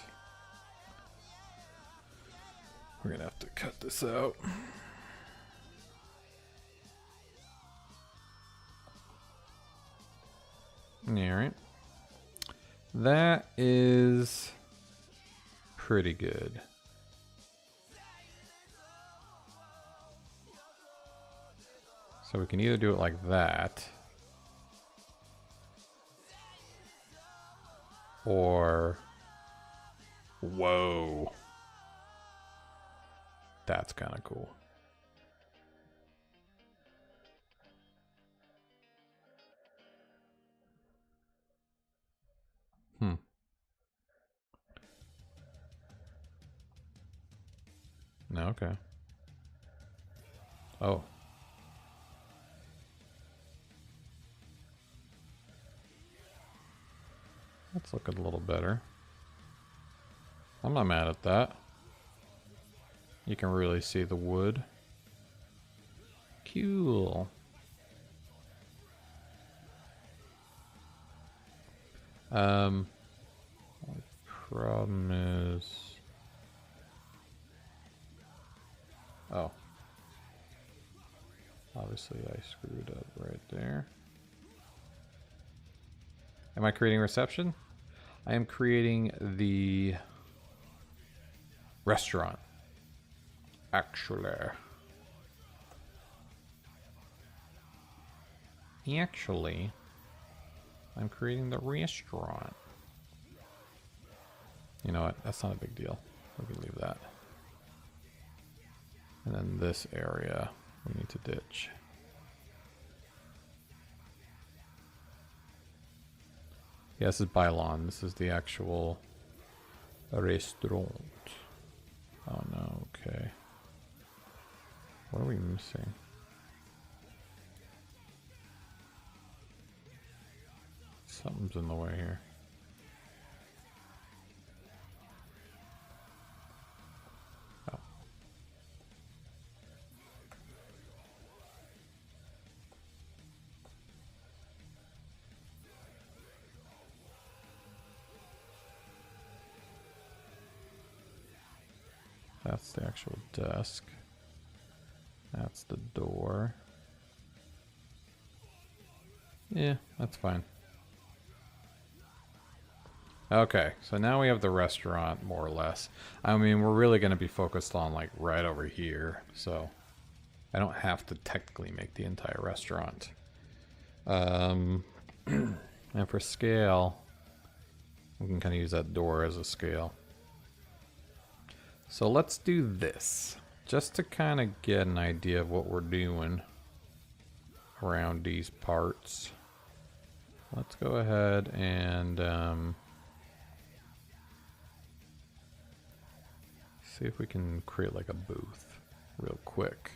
We're gonna have to cut this out. Alright. That is pretty good. So we can either do it like that, or whoa, that's kind of cool. No, okay. Oh. That's looking a little better. I'm not mad at that. You can really see the wood. Cool. My problem is... Oh. Obviously I screwed up right there. Am I creating reception? I am creating the restaurant. Actually, I'm creating the restaurant. You know what? That's not a big deal. We can leave that. And then this area we need to ditch. Yeah, this is Bylon. This is the actual restaurant. Oh no, okay. What are we missing? Something's in the way here. Oh. That's the actual desk. That's the door. Yeah, that's fine. Okay, so now we have the restaurant, more or less. I mean, we're really going to be focused on, like, right over here, so I don't have to technically make the entire restaurant. And for scale, we can kind of use that door as a scale. So let's do this, just to kind of get an idea of what we're doing around these parts. Let's go ahead and see if we can create like a booth real quick.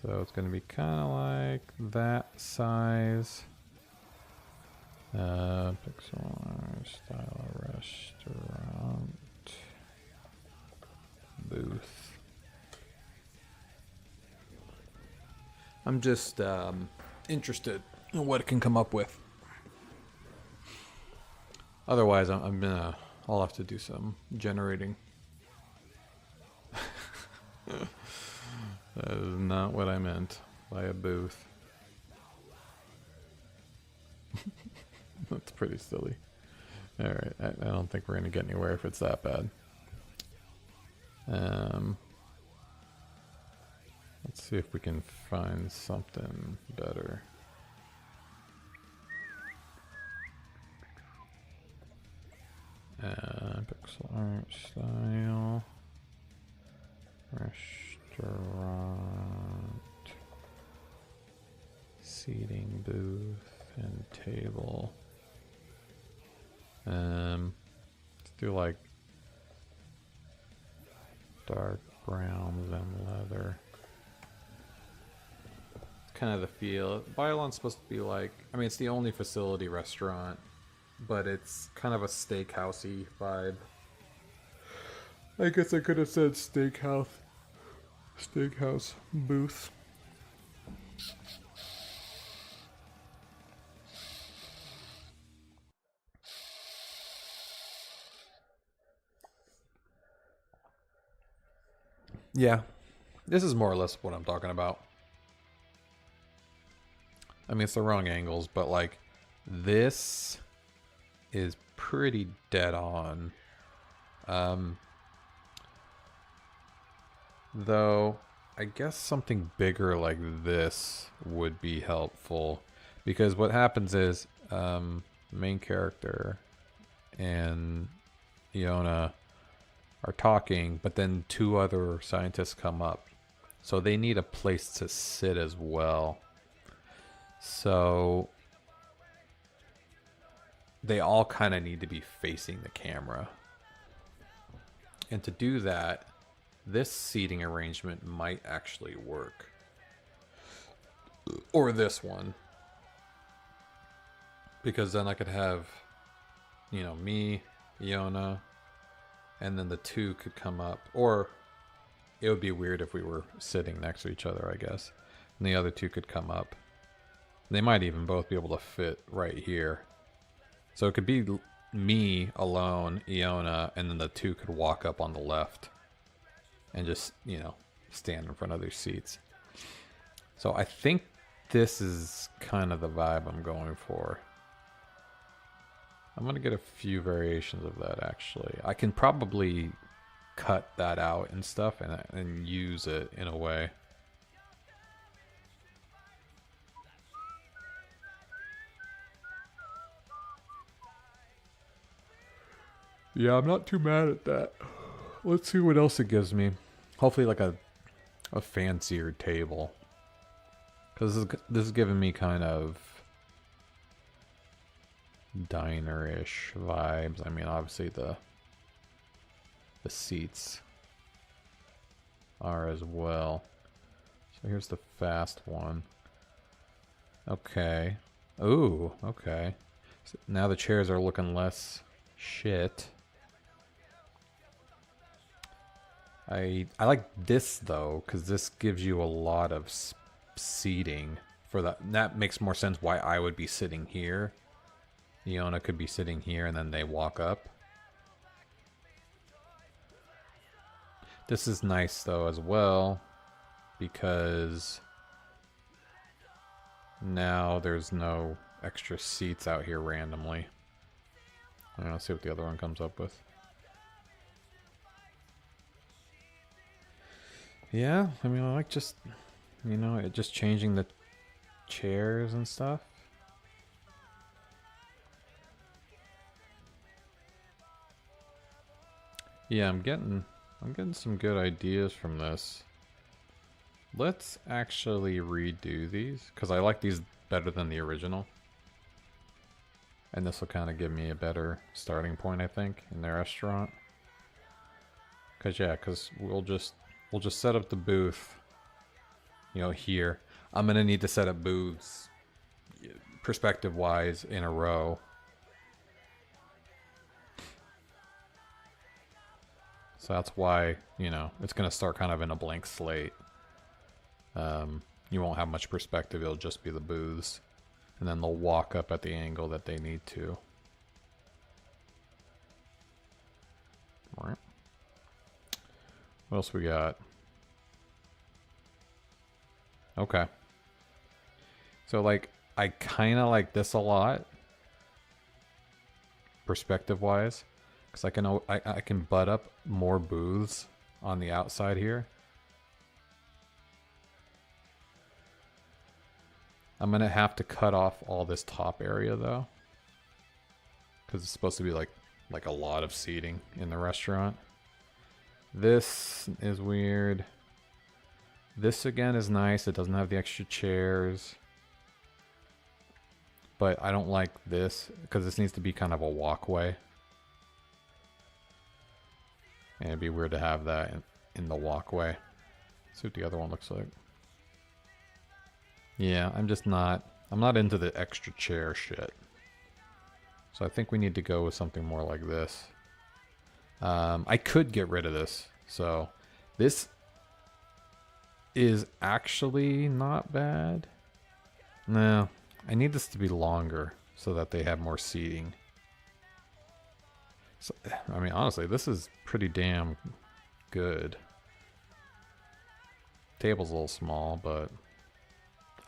So it's going to be kind of like that size. Pixel art, style restaurant booth. I'm just interested in what it can come up with. Otherwise, I'll have to do some generating. That is not what I meant by a booth. That's pretty silly. Alright, I don't think we're going to get anywhere if it's that bad. Let's see if we can find something better. Pixel art style. Restaurant. Seating booth and table. Let's do like dark browns and leather. It's kind of the feel. Bylon's supposed to be like, I mean, it's the only facility restaurant, but it's kind of a steakhousey vibe. I guess I could have said steakhouse booth. Yeah, this is more or less what I'm talking about. I mean, it's the wrong angles, but like this is pretty dead on. Though I guess something bigger like this would be helpful, because what happens is main character and Iona are talking, but then two other scientists come up, so they need a place to sit as well. So they all kind of need to be facing the camera, and to do that, this seating arrangement might actually work. Or this one. Because then I could have, you know, me, Iona, and then the two could come up. Or it would be weird if we were sitting next to each other, I guess. And the other two could come up. They might even both be able to fit right here. So it could be me alone, Iona, and then the two could walk up on the left. And just, you know, stand in front of their seats. So I think this is kind of the vibe I'm going for. I'm going to get a few variations of that, actually. I can probably cut that out and stuff and use it in a way. Yeah, I'm not too mad at that. Let's see what else it gives me. Hopefully like a fancier table. Because this is giving me kind of diner-ish vibes. I mean, obviously the seats are as well. So here's the fast one. Okay. Ooh, okay. So now the chairs are looking less shit. I like this though, because this gives you a lot of seating for that. That makes more sense why I would be sitting here. Iona could be sitting here and then they walk up. This is nice though as well, because now there's no extra seats out here randomly. Let's see what the other one comes up with. Yeah, I mean, I like just, you know, just changing the chairs and stuff. Yeah, I'm getting some good ideas from this. Let's actually redo these, because I like these better than the original. And this will kind of give me a better starting point, I think, in the restaurant. Because we'll just set up the booth, you know, here. I'm going to need to set up booths perspective-wise in a row. So that's why, you know, it's going to start kind of in a blank slate. You won't have much perspective. It'll just be the booths. And then they'll walk up at the angle that they need to. All right. What else we got? Okay. So, like, I kind of like this a lot. Perspective-wise. Because I can butt up more booths on the outside here. I'm going to have to cut off all this top area, though. Because it's supposed to be like a lot of seating in the restaurant. This is weird. This again is nice. It doesn't have the extra chairs. But I don't like this because this needs to be kind of a walkway. And it'd be weird to have that in the walkway. See what the other one looks like. Yeah, I'm not into the extra chair shit. So I think we need to go with something more like this. I could get rid of this. So this is actually not bad. No, I need this to be longer so that they have more seating. So, I mean, honestly, this is pretty damn good. Table's a little small, but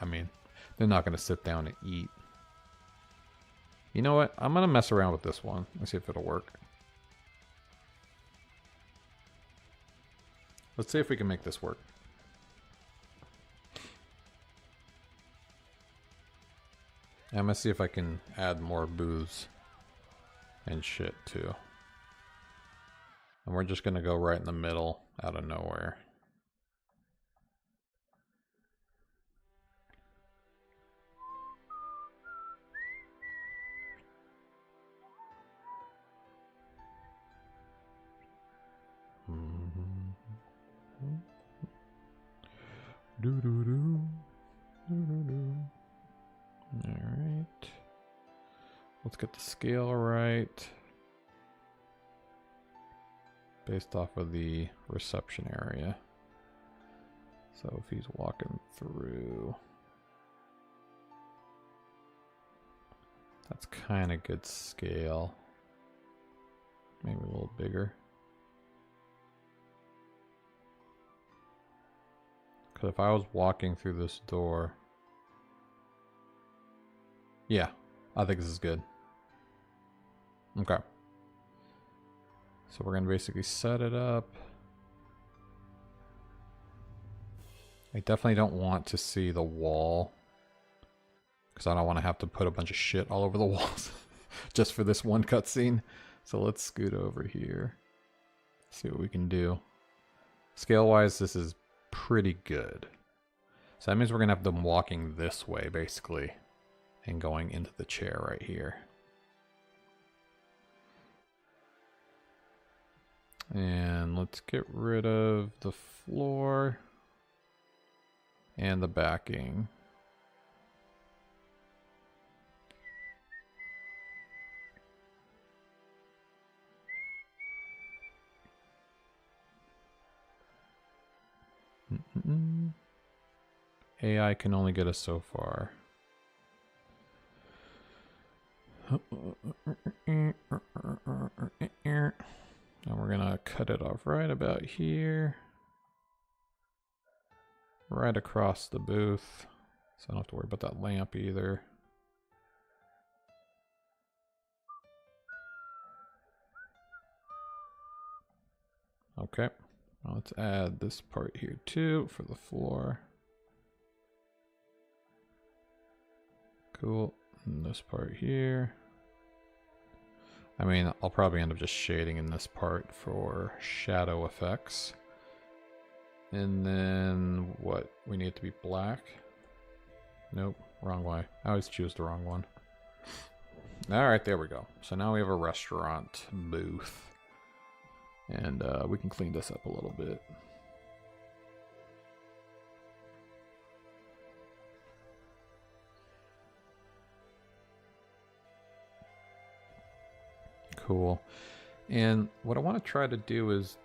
I mean, they're not going to sit down and eat. You know what? I'm going to mess around with this one. Let's see if it'll work. Let's see if we can make this work. I'm going to see if I can add more booths and shit too. And we're just going to go right in the middle out of nowhere. Alright. Let's get the scale right. Based off of the reception area. So if he's walking through. That's kind of good scale. Maybe a little bigger. Because if I was walking through this door... Yeah, I think this is good. Okay. So we're going to basically set it up. I definitely don't want to see the wall. Because I don't want to have to put a bunch of shit all over the walls. Just for this one cutscene. So let's scoot over here. See what we can do. Scale-wise, this is pretty good. So that means we're going to have them walking this way, basically. And going into the chair right here. And let's get rid of the floor. And the backing. AI can only get us so far. And we're gonna cut it off right about here. Right across the booth. So I don't have to worry about that lamp either. Okay. Now let's add this part here too for the floor. Cool. And this part here. I mean, I'll probably end up just shading in this part for shadow effects. And then what? We need it to be black. Nope, wrong way. I always choose the wrong one. Alright, there we go. So now we have a restaurant booth. And we can clean this up a little bit. Cool. And what I want to try to do is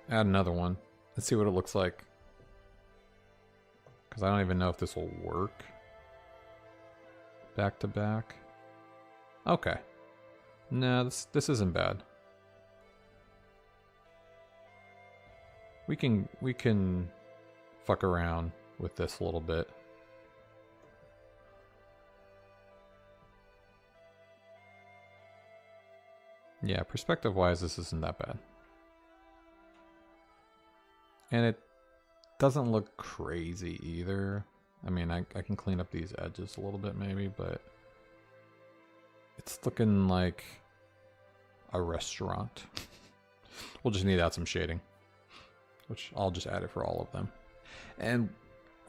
add another one. Let's see what it looks like. Because I don't even know if this will work. Back to back. Okay. No, this isn't bad. We can fuck around with this a little bit. Yeah, perspective-wise, this isn't that bad. And it doesn't look crazy either. I mean, I can clean up these edges a little bit maybe, but it's looking like a restaurant. We'll just need to add some shading. which I'll just add it for all of them. And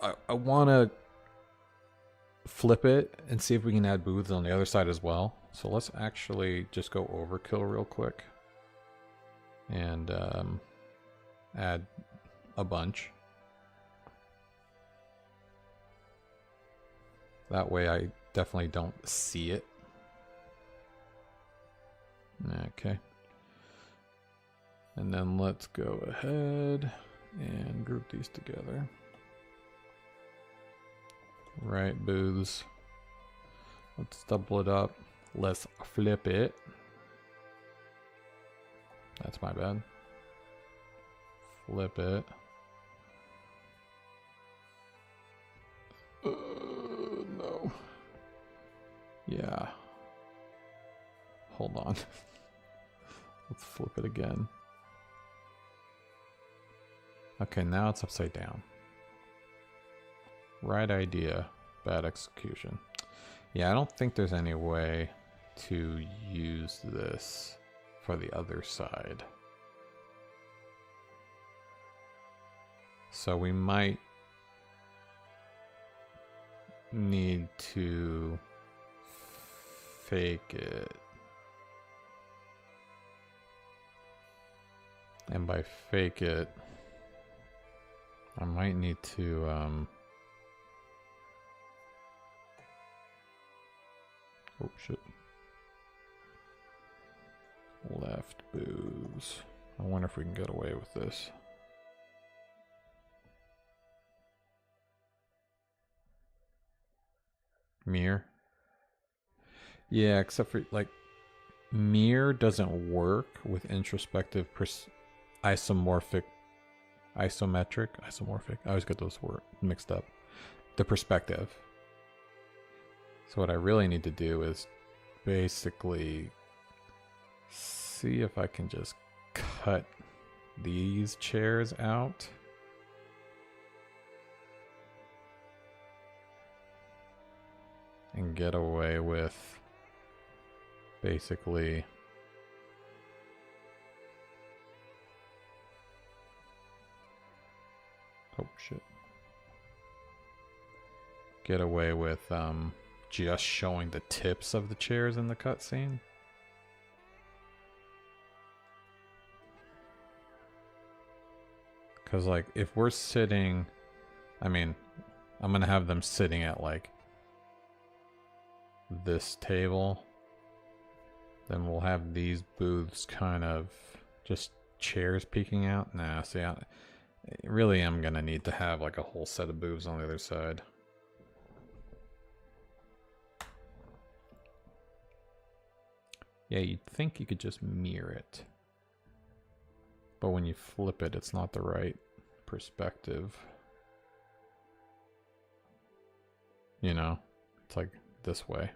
I want to flip it and see if we can add booths on the other side as well. So let's actually just go overkill real quick and add a bunch. That way I definitely don't see it. Okay. And then let's go ahead and group these together. Right, booths. Let's double it up. Let's flip it. That's my bad. Flip it. No. Yeah. Hold on. Let's flip it again. Okay, now it's upside down. Right idea, bad execution. Yeah, I don't think there's any way to use this for the other side. So we might need to fake it. And by fake it, I might need to oh shit. Left booze. I wonder if we can get away with this. Mirror. Yeah, except for like mirror doesn't work with introspective isometric. I always get those words mixed up. The perspective. So what I really need to do is basically see if I can just cut these chairs out. And get away with basically oh shit. Get away with just showing the tips of the chairs in the cutscene. Cause like if we're sitting, I mean, I'm gonna have them sitting at like this table, then we'll have these booths kind of just chairs peeking out. Nah, see, I really am gonna need to have like a whole set of booths on the other side. Yeah, you'd think you could just mirror it, but when you flip it, it's not the right perspective. You know, it's like this way.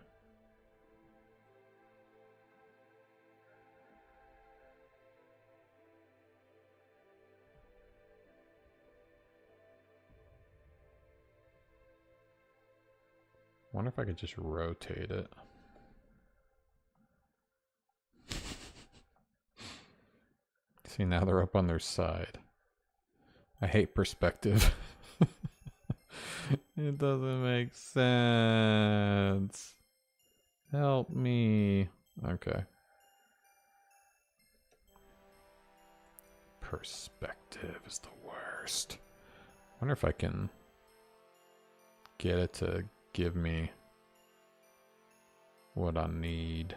Wonder if I could just rotate it. See, now they're up on their side. I hate perspective. It doesn't make sense. Help me. Okay. Perspective is the worst. Wonder if I can get it to give me what I need.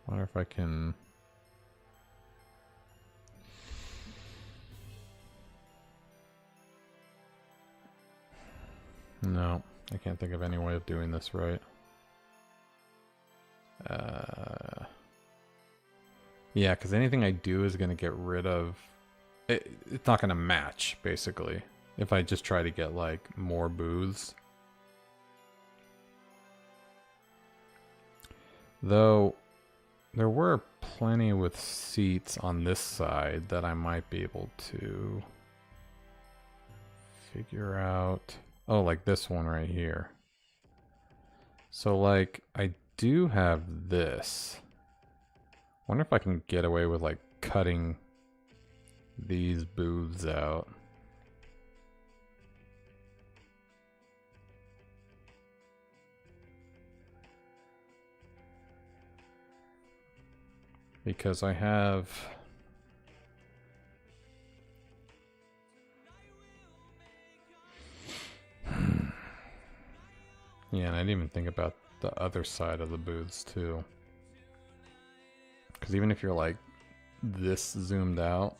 Wonder if I can. No, I can't think of any way of doing this right. Yeah, because anything I do is going to get rid of it. It's not going to match, basically, if I just try to get like more booths. Though there were plenty with seats on this side that I might be able to figure out. Oh, like this one right here. So like I do have this. Wonder if I can get away with like cutting these booths out. Because I have... Yeah, and I didn't even think about the other side of the booths too. Because even if you're like this zoomed out,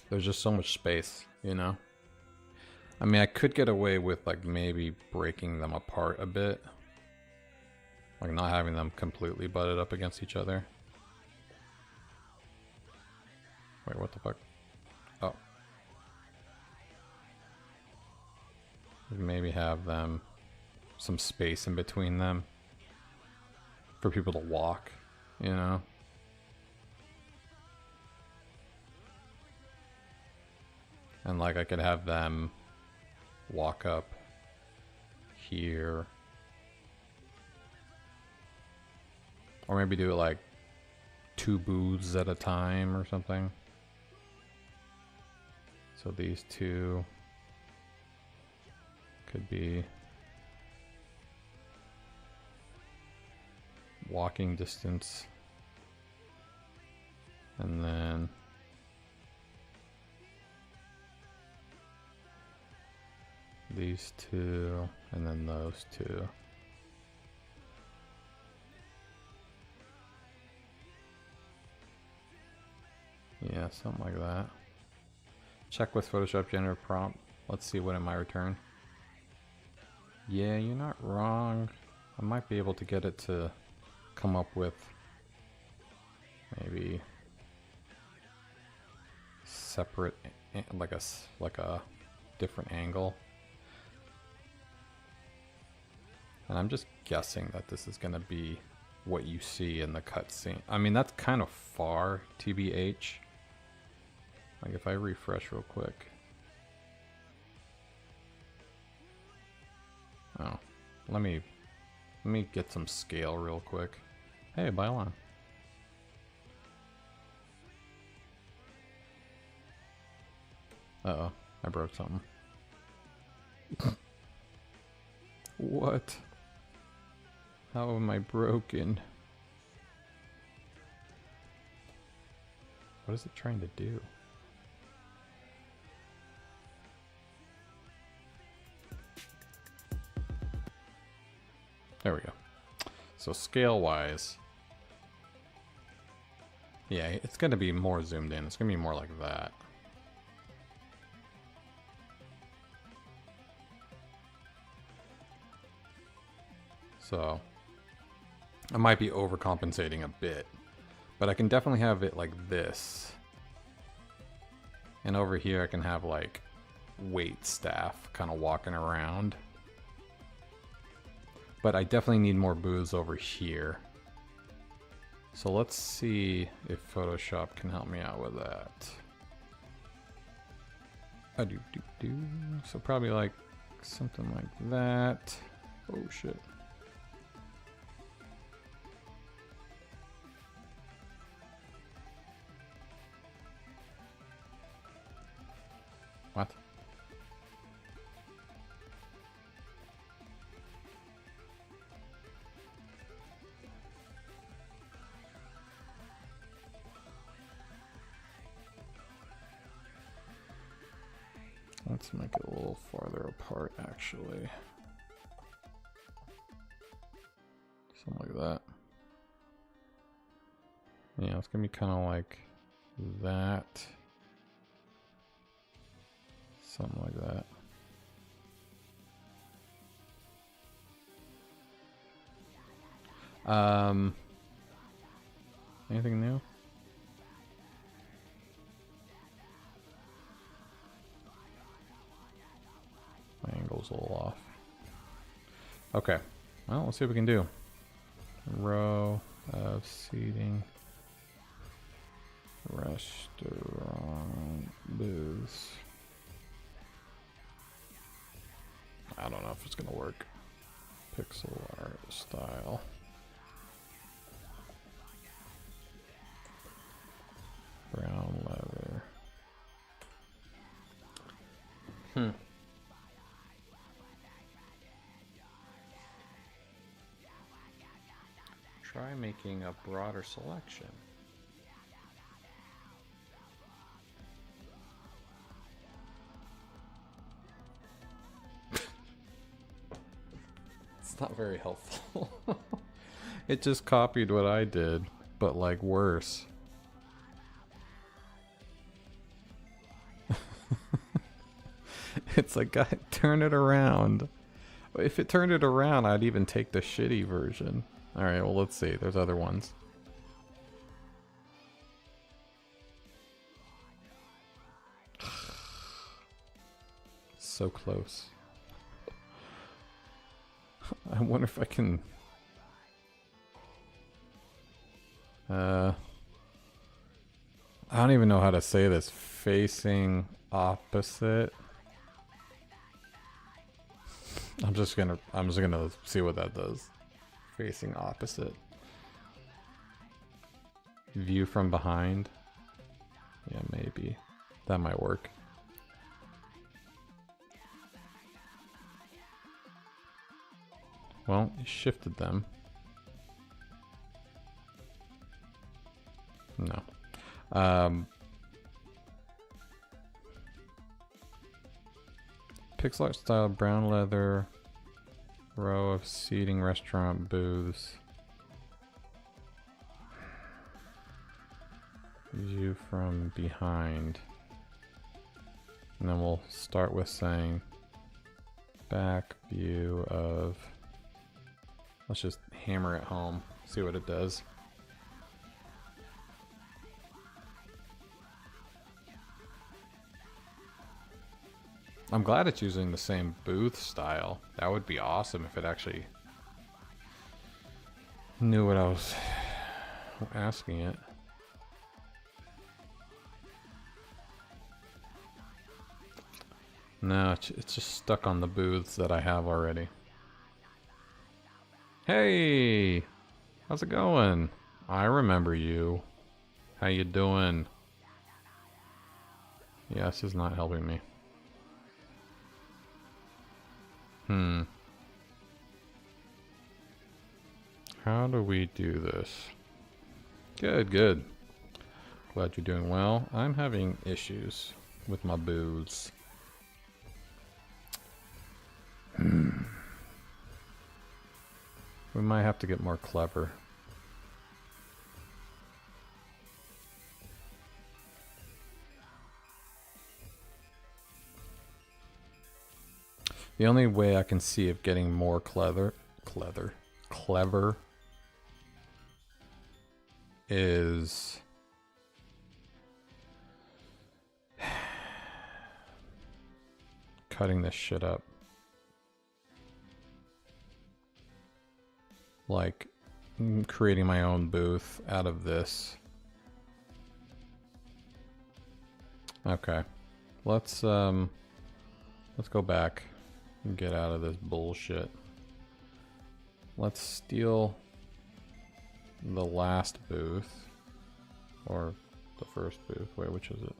there's just so much space, you know? I mean, I could get away with like maybe breaking them apart a bit. Like not having them completely butted up against each other. Wait, what the fuck? Oh. Maybe have them some space in between them for people to walk, you know? And like I could have them walk up here. Or maybe do it like 2 booths at a time or something. So these 2 could be walking distance. And then these 2, and then those 2. Yeah, something like that. Check with Photoshop generative prompt. Let's see what it might return. Yeah, you're not wrong. I might be able to get it to come up with maybe separate, like a different angle. And I'm just guessing that this is gonna be what you see in the cutscene. I mean, that's kind of far, TBH. Like if I refresh real quick. Oh, let me get some scale real quick. Hey, Bylon. Uh-oh, I broke something. What? How am I broken? What is it trying to do? There we go. So scale-wise, yeah, it's going to be more zoomed in. It's going to be more like that. So I might be overcompensating a bit, but I can definitely have it like this. And over here I can have like wait staff kind of walking around. But I definitely need more booths over here. So let's see if Photoshop can help me out with that. So probably like something like that. Oh shit. What? Let's make it a little farther apart, actually. Something like that. Yeah, it's gonna be kind of like that. Something like that. Anything new? My angle's a little off. Okay. Well, let's see what we can do. Row of seating. Restaurant booths. I don't know if it's gonna work. Pixel art style. Brown leather. Try making a broader selection. It's not very helpful. It just copied what I did, but like worse. It's like, God, turn it around. If it turned it around, I'd even take the shitty version. Alright, well, let's see. There's other ones. So close. I wonder if I can... I don't even know how to say this. Facing opposite. I'm just gonna see what that does. Facing opposite. View from behind. Yeah, maybe. That might work. Well, you shifted them. No. Pixel art style, brown leather, row of seating, restaurant booths. View from behind. And then we'll start with saying back view of... Let's just hammer it home, see what it does. I'm glad it's using the same booth style. That would be awesome if it actually knew what I was asking it. No, it's just stuck on the booths that I have already. Hey! How's it going? I remember you. How you doing? Yeah, this is not helping me. How do we do this? Good, good. Glad you're doing well. I'm having issues with my booths. We might have to get more clever. The only way I can see of getting more clever is cutting this shit up. Like creating my own booth out of this. Okay. Let's go back and get out of this bullshit. Let's steal the last booth. Or the first booth. Wait, which is it?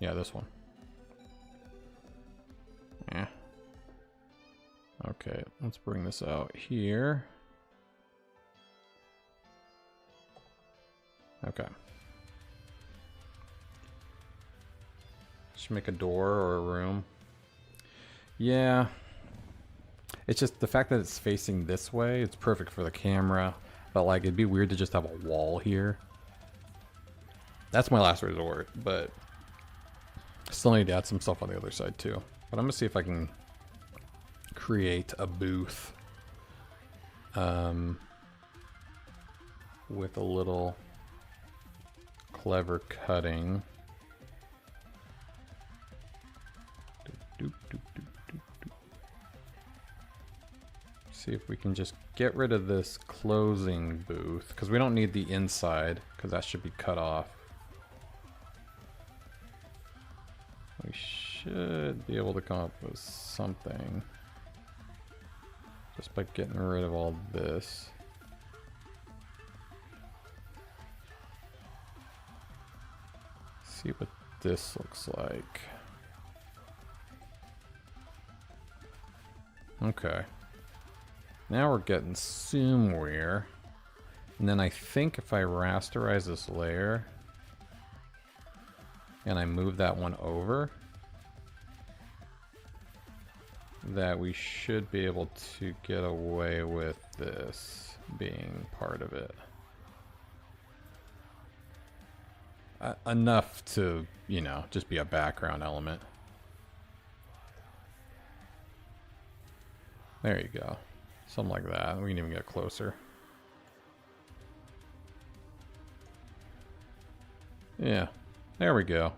Yeah, this one. Yeah. Okay, let's bring this out here. Okay. Should make a door or a room. Yeah. It's just the fact that it's facing this way, it's perfect for the camera. But like, it'd be weird to just have a wall here. That's my last resort, but I still need to add some stuff on the other side too. But I'm gonna see if I can create a booth with a little clever cutting. See if we can just get rid of this closing booth, because we don't need the inside, because that should be cut off. We should be able to come up with something just by getting rid of all this. See what this looks like. Okay. Now we're getting somewhere. And then I think if I rasterize this layer and I move that one over, that we should be able to get away with this being part of it. Enough to, you know, just be a background element. There you go. Something like that. We can even get closer. Yeah, there we go.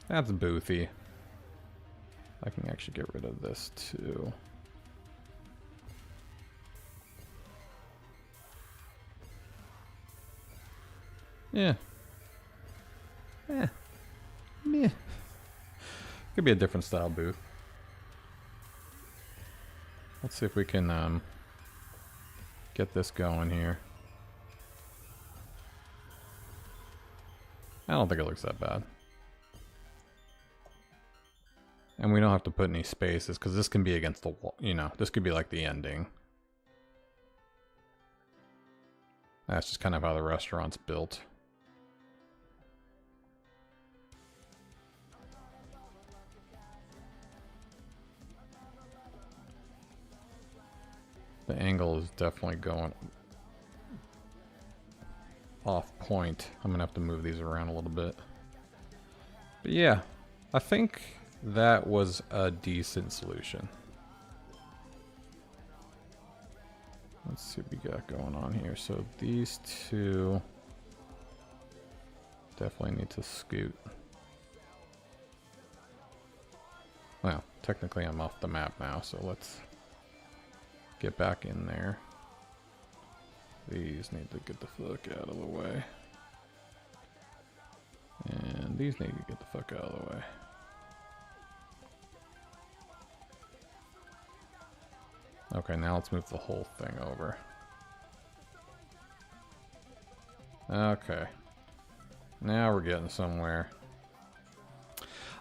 That's boothy. I can actually get rid of this too. Yeah. Meh. Could be a different style booth. Let's see if we can get this going here. I don't think it looks that bad. And we don't have to put any spaces, because this can be against the wall. You know, this could be like the ending. That's just kind of how the restaurant's built. The angle is definitely going off point. I'm gonna have to move these around a little bit. But yeah, I think that was a decent solution. Let's see what we got going on here. So these two definitely need to scoot. Well, technically I'm off the map now, so let's get back in there. These need to get the fuck out of the way. And these need to get the fuck out of the way. Okay, now let's move the whole thing over. Okay. Now we're getting somewhere.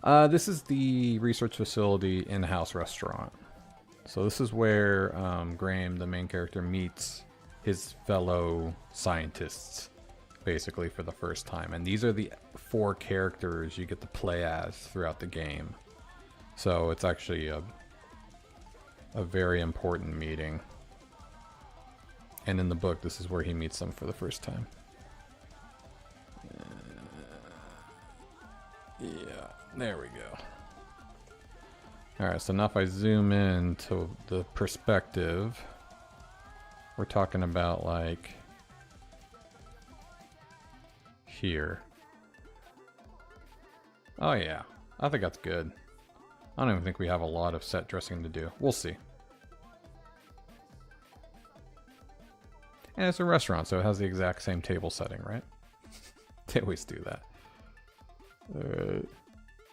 This is the research facility in-house restaurant. So this is where Graham, the main character, meets his fellow scientists, basically for the first time. And these are the 4 characters you get to play as throughout the game. So it's actually a very important meeting. And in the book, this is where he meets them for the first time. Yeah, there we go. Alright, so now if I zoom in to the perspective, we're talking about like here. Oh yeah, I think that's good. I don't even think we have a lot of set dressing to do. We'll see. And it's a restaurant, so it has the exact same table setting, right? They always do that.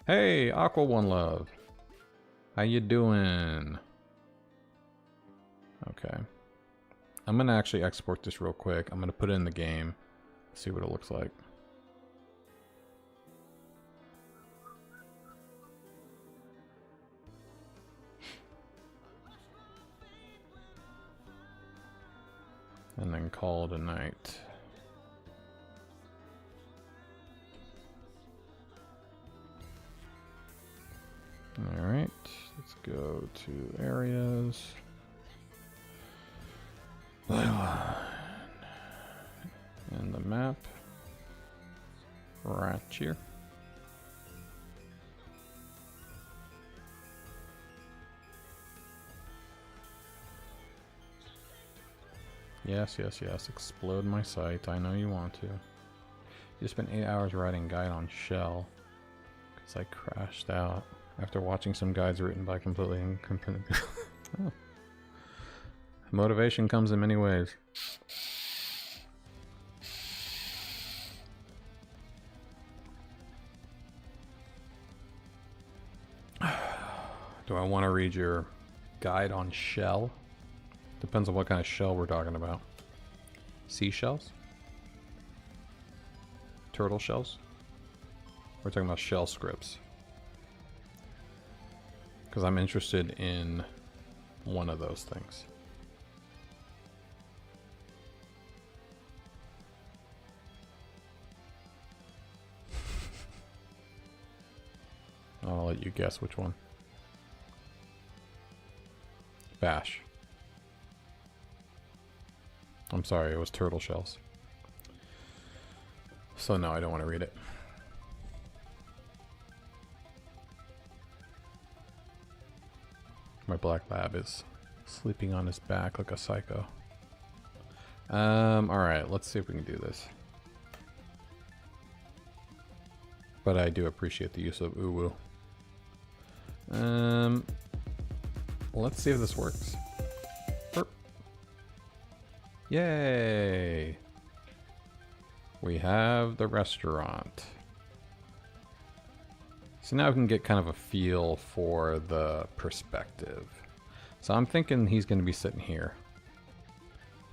Hey, Aqua One Love. How you doing? Okay. I'm gonna actually export this real quick. I'm gonna put it in the game. See what it looks like. And then call it a night. Alright, let's go to areas. And the map. Right here. Yes, yes, yes. Explode my site. I know you want to. You spent 8 hours writing guide on Shell. Because I crashed out after watching some guides written by completely incompetent people. Oh. Motivation comes in many ways. Do I want to read your guide on shell? Depends on what kind of shell we're talking about. Seashells? Turtle shells? We're talking about shell scripts. Because I'm interested in one of those things. I'll let you guess which one. Bash. I'm sorry, it was turtle shells. So no, I don't want to read it. My black lab is sleeping on his back like a psycho. Alright, let's see if we can do this. But I do appreciate the use of uwu. Let's see if this works. Burp. Yay! We have the restaurant. So now we can get kind of a feel for the perspective. So I'm thinking he's going to be sitting here.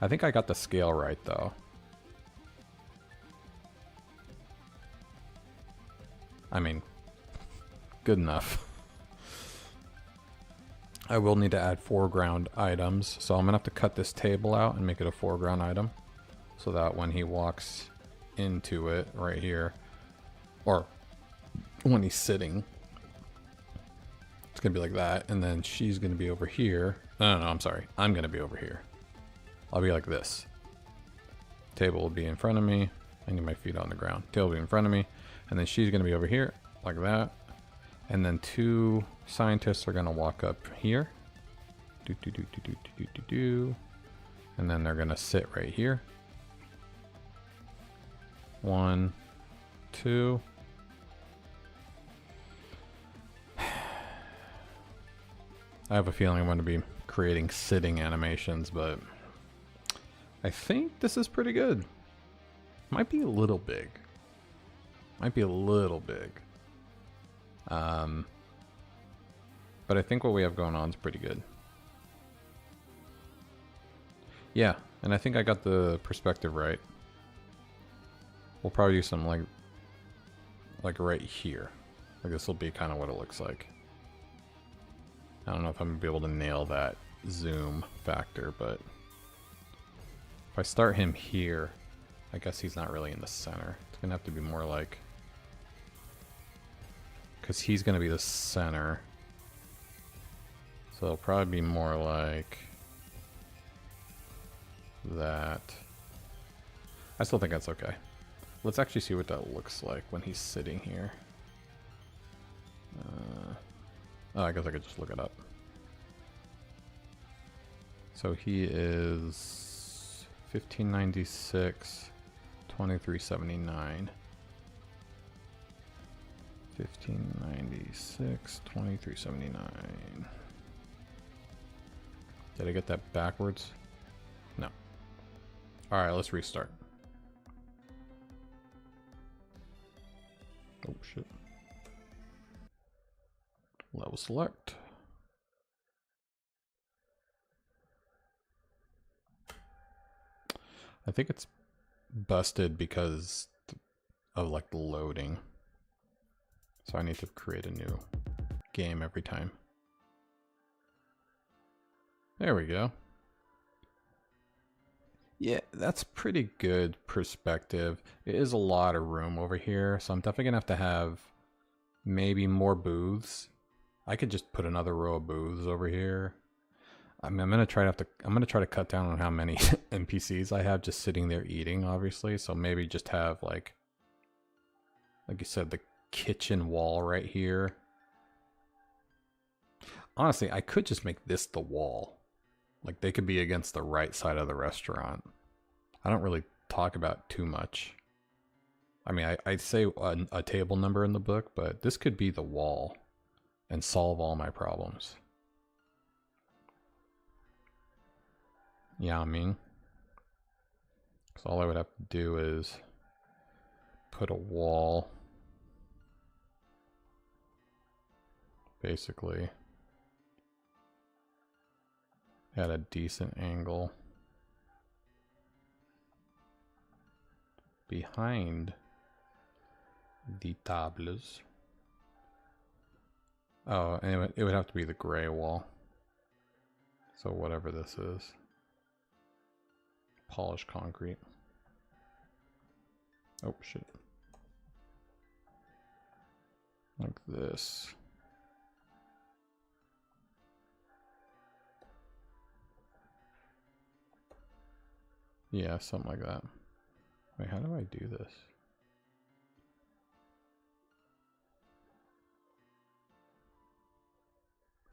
I think I got the scale right though. I mean, good enough. I will need to add foreground items, so I'm going to have to cut this table out and make it a foreground item. So that when he walks into it right here, or when he's sitting, it's going to be like that, and then she's going to be over here. No, I'm sorry. I'm going to be over here. I'll be like this. Table will be in front of me. I need my feet on the ground. Table will be in front of me, and then she's going to be over here, like that. And then two scientists are going to walk up here. And then they're going to sit right here. 1, 2. I have a feeling I'm going to be creating sitting animations, but I think this is pretty good. Might be a little big. Might be a little big. But I think what we have going on is pretty good. Yeah, and I think I got the perspective right. We'll probably do some like right here. Like this will be kind of what it looks like. I don't know if I'm gonna be able to nail that zoom factor, but if I start him here, I guess he's not really in the center. It's gonna have to be more like, because he's gonna be the center. So it'll probably be more like that. I still think that's okay. Let's actually see what that looks like when he's sitting here. Oh, I guess I could just look it up. So he is 1596, 2379. 1596, 2379. Did I get that backwards? No. Alright, let's restart. Oh shit. Level select. I think it's busted because of like the loading. So I need to create a new game every time. There we go. Yeah, that's pretty good perspective. It is a lot of room over here, so I'm definitely gonna have to have maybe more booths. I could just put another row of booths over here. I mean, I'm gonna try to cut down on how many NPCs I have just sitting there eating, obviously. So maybe just have like you said, the kitchen wall right here. Honestly, I could just make this the wall. Like they could be against the right side of the restaurant. I don't really talk about too much. I mean, I say a table number in the book, but this could be the wall and solve all my problems. Yaming. So all I would have to do is put a wall, basically, at a decent angle behind the tables. Oh, and it would have to be the gray wall. So whatever this is. Polished concrete. Oh, shit. Like this. Yeah, something like that. Wait, how do I do this?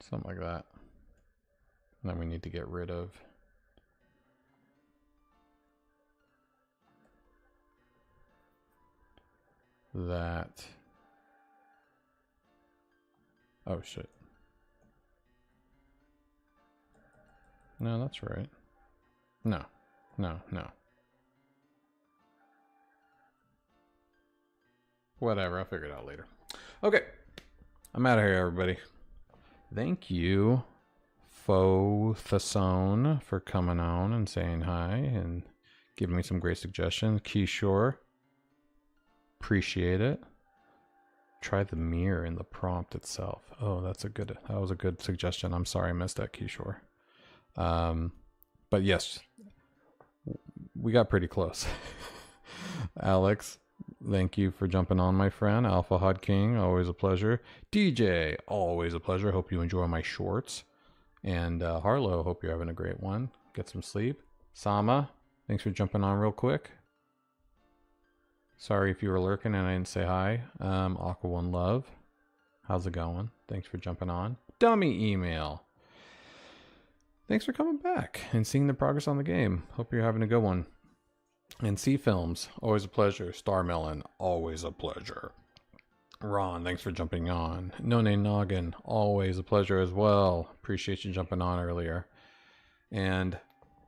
Something like that. And then we need to get rid of that. Oh shit. No, that's right. No. Whatever, I'll figure it out later. Okay. I'm out of here, everybody. Thank you, Fothasone, for coming on and saying hi and giving me some great suggestions. Keyshore, appreciate it. Try the mirror in the prompt itself. Oh, that was a good suggestion. I'm sorry I missed that, Keyshore. But yes, we got pretty close. Alex, thank you for jumping on, my friend. Alpha Hot King, always a pleasure. DJ, always a pleasure. Hope you enjoy my shorts. And Harlow, hope you're having a great one. Get some sleep. Sama, thanks for jumping on real quick. Sorry if you were lurking and I didn't say hi. Aqua One Love, how's it going? Thanks for jumping on. Dummy Email, thanks for coming back and seeing the progress on the game. Hope you're having a good one. And C Films, always a pleasure. Star Melon, always a pleasure. Ron, thanks for jumping on. None Noggin, always a pleasure as well. Appreciate you jumping on earlier. And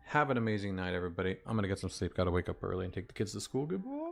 have an amazing night, everybody. I'm going to get some sleep. Got to wake up early and take the kids to school. Goodbye.